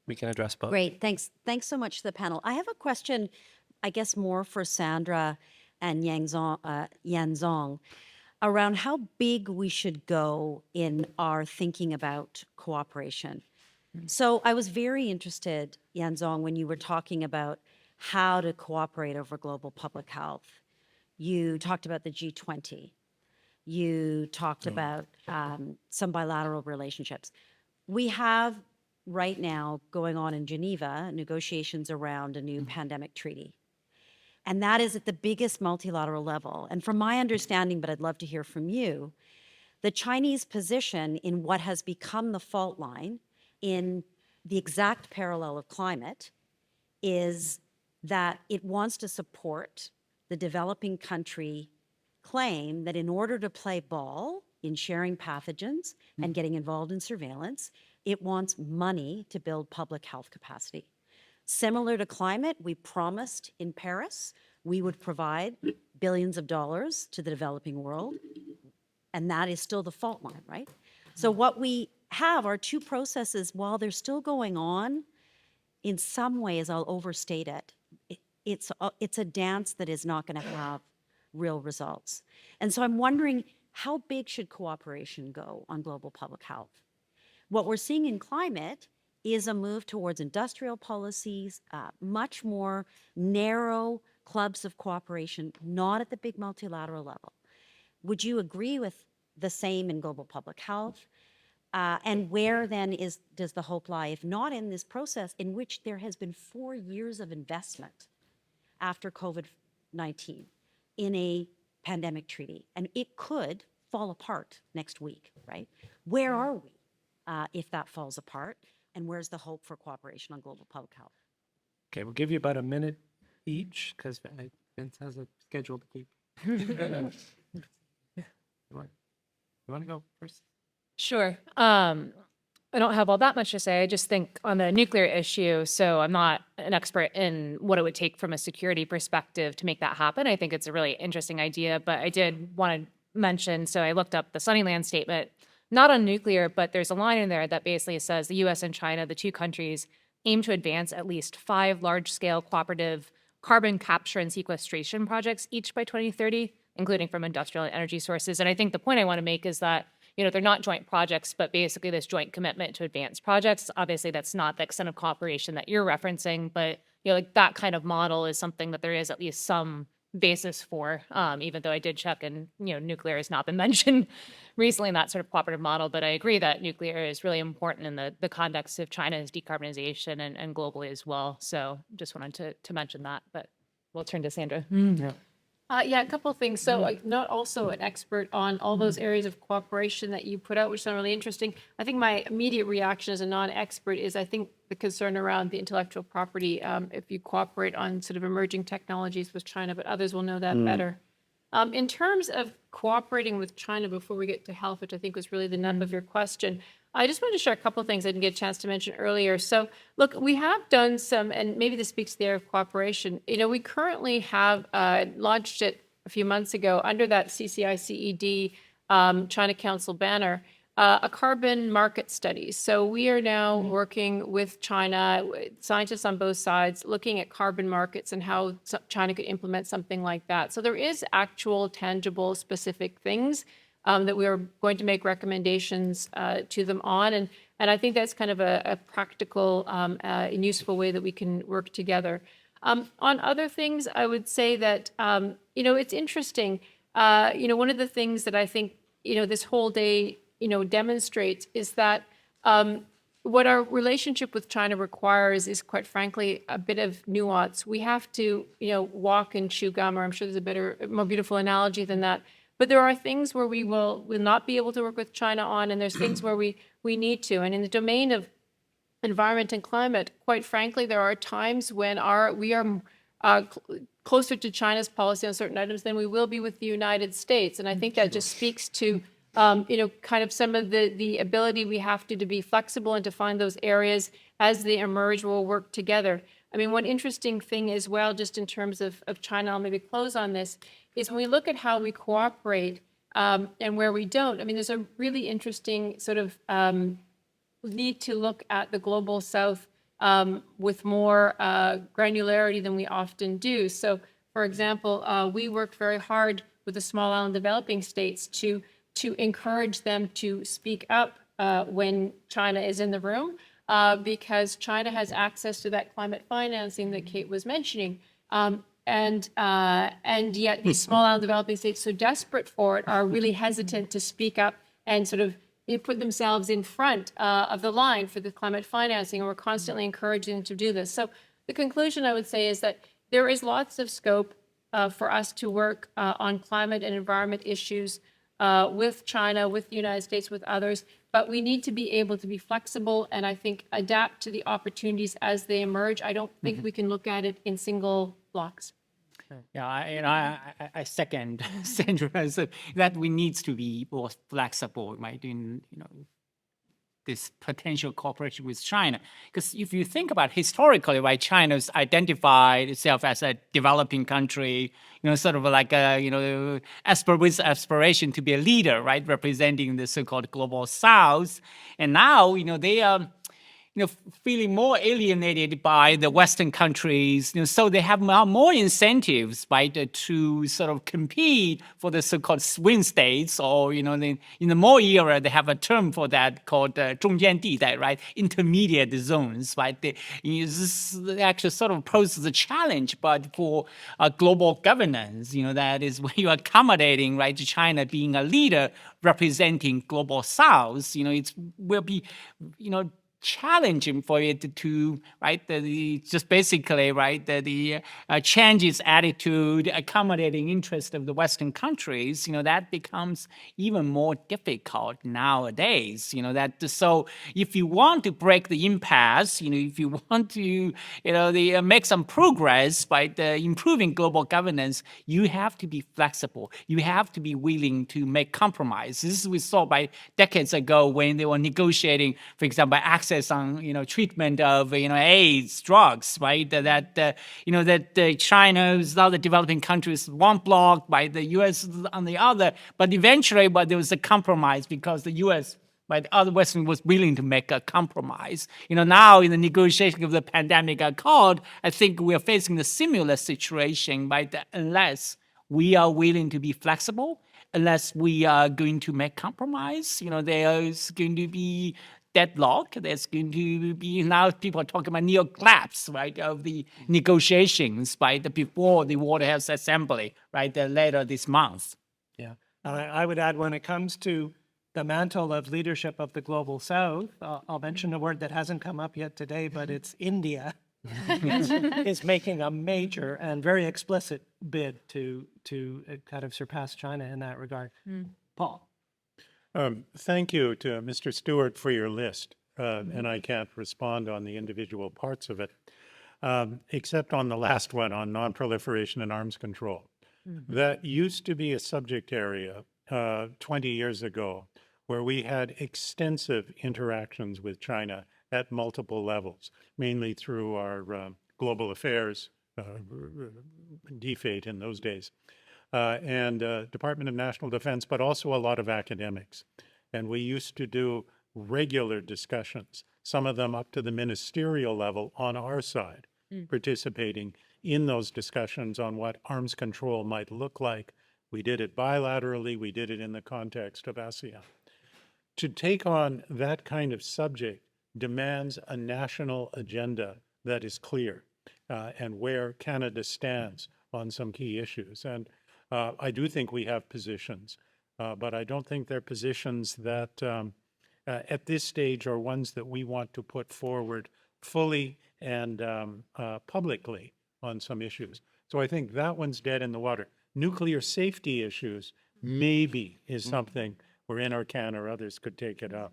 we can address both. Great, thanks. Thanks so much to the panel. I have a question, I guess more for Sandra and Yanzhong, around how big we should go in our thinking about cooperation. So I was very interested, Yanzhong, when you were talking about how to cooperate over global public health. You talked about the G20. You talked about some bilateral relationships. We have right now going on in Geneva negotiations around a new pandemic treaty. And that is at the biggest multilateral level. And from my understanding, but I'd love to hear from you, the Chinese position in what has become the fault line in the exact parallel of climate is that it wants to support the developing country claim that in order to play ball in sharing pathogens and getting involved in surveillance, it wants money to build public health capacity. Similar to climate, we promised in Paris we would provide billions of dollars to the developing world, and that is still the fault line, right? So what we have are two processes, while they're still going on, in some ways, I'll overstate it, it's a dance that is not going to have real results. And so I'm wondering, how big should cooperation go on global public health? What we're seeing in climate is a move towards industrial policies, much more narrow clubs of cooperation, not at the big multilateral level. Would you agree with the same in global public health? And where then does the hope lie, if not in this process in which there has been 4 years of investment after COVID-19 in a pandemic treaty, and it could fall apart next week, right? Where are we if that falls apart? And where's the hope for cooperation on global public health? Okay, we'll give you about a minute each because Vince has a schedule to keep. You want to go first? Sure. I don't have all that much to say. I just think on the nuclear issue, so I'm not an expert in what it would take from a security perspective to make that happen. I think it's a really interesting idea, but I did want to mention, so I looked up the Sunnyland statement, not on nuclear, but there's a line in there that basically says the US and China, the two countries, aim to advance at least 5 large-scale cooperative carbon capture and sequestration projects each by 2030, including from industrial and energy sources. And I think the point I want to make is that, they're not joint projects, but basically this joint commitment to advance projects. Obviously, that's not the extent of cooperation that you're referencing, but, like that kind of model is something that there is at least some basis for, even though I did check and, nuclear has not been mentioned recently in that sort of cooperative model. But I agree that nuclear is really important in the context of China's decarbonization and globally as well. So just wanted to mention that, but we'll turn to Sandra. Yeah, a couple of things. So I'm not also an expert on all those areas of cooperation that you put out, which sound really interesting. I think my immediate reaction as a non-expert is I think the concern around the intellectual property, if you cooperate on sort of emerging technologies with China, but others will know that better. In terms of cooperating with China before we get to health, which I think was really the nub of your question, I just wanted to share a couple of things I didn't get a chance to mention earlier. So, look, we have done some, and maybe this speaks to the area of cooperation. We currently have launched it a few months ago under that CCI-CED China Council banner, a carbon market study. So we are now working with China, scientists on both sides, looking at carbon markets and how China could implement something like that. So there is actual, tangible, specific things that we are going to make recommendations to them on. And I think that's kind of a practical and useful way that we can work together. On other things, I would say that, it's interesting. One of the things that I think, this whole day, demonstrates is that what our relationship with China requires is, quite frankly, a bit of nuance. We have to, walk and chew gum, or I'm sure there's a better, more beautiful analogy than that. But there are things where we will not be able to work with China on, and there's things where we need to. And in the domain of environment and climate, quite frankly, there are times when we are closer to China's policy on certain items than we will be with the United States. And I think that just speaks to, kind of some of the ability we have to be flexible and to find those areas as they emerge, we'll work together. I mean, one interesting thing as well, just in terms of China, I'll maybe close on this, is when we look at how we cooperate and where we don't, I mean, there's a really interesting sort of need to look at the global south with more granularity than we often do. So, for example, we work very hard with the small island developing states to encourage them to speak up when China is in the room, because China has access to that climate financing that Kate was mentioning. And yet these small island developing states, so desperate for it, are really hesitant to speak up and sort of put themselves in front of the line for the climate financing, and we're constantly encouraging them to do this. So the conclusion, I would say, is that there is lots of scope for us to work on climate and environment issues with China, with the United States, with others, but we need to be able to be flexible and I think adapt to the opportunities as they emerge. I don't think we can look at it in single blocks. Yeah, I second Sandra, so that we need to be more flexible, right, in this potential cooperation with China. Because if you think about historically, right, China's identified itself as a developing country, sort of like a, with aspiration to be a leader, right, representing the so-called global South. And now, they are, feeling more alienated by the Western countries. So they have more incentives, right, to sort of compete for the so-called swing states, or in the Mao era they have a term for that called 中间地带, right, intermediate zones, right. This actually sort of poses a challenge, but for global governance, that is when you're accommodating, right, China being a leader representing global South, it will be, challenging for it to, right, just basically, right, the change its attitude, accommodating interest of the Western countries, that becomes even more difficult nowadays, so if you want to break the impasse, if you want to, make some progress by improving global governance, you have to be flexible. You have to be willing to make compromises. This is we saw by decades ago when they were negotiating, for example, access on treatment of AIDS drugs, right? That China's other developing countries one block, by the U.S. on the other, but eventually, there was a compromise because the U.S. by the other Western was willing to make a compromise. Now in the negotiation of the pandemic accord, I think we are facing a similar situation, right? Unless we are willing to be flexible, unless we are going to make compromise, there is going to be deadlock. There's going to be, now people are talking about neo-collapse, right, of the negotiations, before the Water House Assembly, right, later this month. Yeah. And I would add, when it comes to the mantle of leadership of the Global South, I'll mention a word that hasn't come up yet today, but it's India is making a major and very explicit bid to kind of surpass China in that regard. Paul. Thank you to Mr. Stewart for your list, and I can't respond on the individual parts of it, except on the last one on nonproliferation and arms control. That used to be a subject area 20 years ago where we had extensive interactions with China at multiple levels, mainly through our global affairs, DFATE in those days, and Department of National Defense, but also a lot of academics. And we used to do regular discussions, some of them up to the ministerial level on our side, participating in those discussions on what arms control might look like. We did it bilaterally, we did it in the context of ASEAN. To take on that kind of subject demands a national agenda that is clear, and where Canada stands on some key issues. And I do think we have positions, but I don't think they're positions that at this stage are ones that we want to put forward fully and publicly on some issues. So I think that one's dead in the water. Nuclear safety issues maybe is something where NRCan or others could take it up.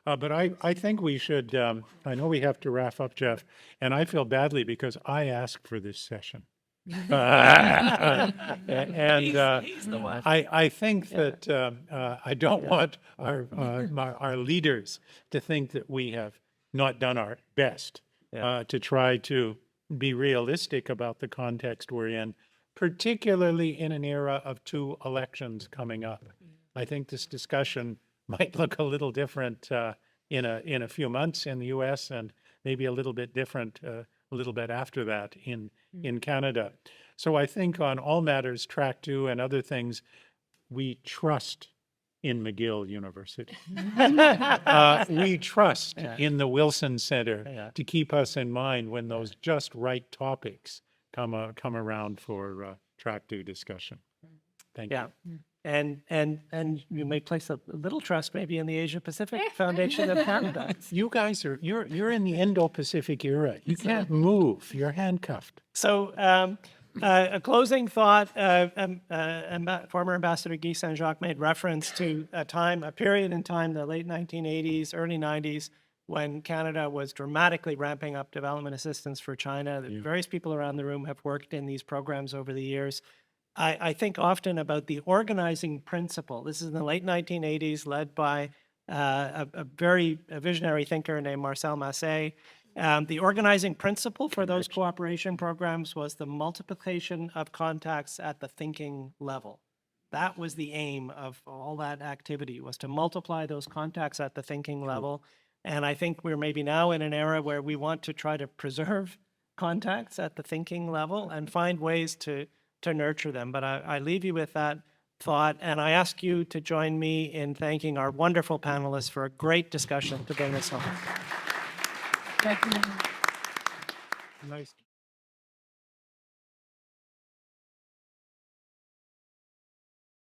But I think we should, I know we have to wrap up, Jeff, and I feel badly because I asked for this session. And I think that I don't want our leaders to think that we have not done our best to try to be realistic about the context we're in, particularly in an era of 2 elections coming up. I think this discussion might look a little different in a few months in the U.S. and maybe a little bit different a little bit after that in Canada. So I think on all matters, Track 2 and other things, we trust in McGill University. We trust in the Wilson Center to keep us in mind when those just right topics come around for Track 2 discussion. Thank you. And you may place a little trust maybe in the Asia Pacific Foundation of Canada. You guys are, you're in the Indo-Pacific era. You can't move. You're handcuffed. So a closing thought, former Ambassador Guy Saint-Jacques made reference to a period in time, the late 1980s, early 90s, when Canada was dramatically ramping up development assistance for China. Various people around the room have worked in these programs over the years. I think often about the organizing principle. This is in the late 1980s, led by a very visionary thinker named Marcel Massé. The organizing principle for those cooperation programs was the multiplication of contacts at the thinking level. That was the aim of all that activity, was to multiply those contacts at the thinking level. And I think we're maybe now in an era where we want to try to preserve contacts at the thinking level and find ways to nurture them. But I leave you with that thought, and I ask you to join me in thanking our wonderful panelists for a great discussion to bring us home. Nice.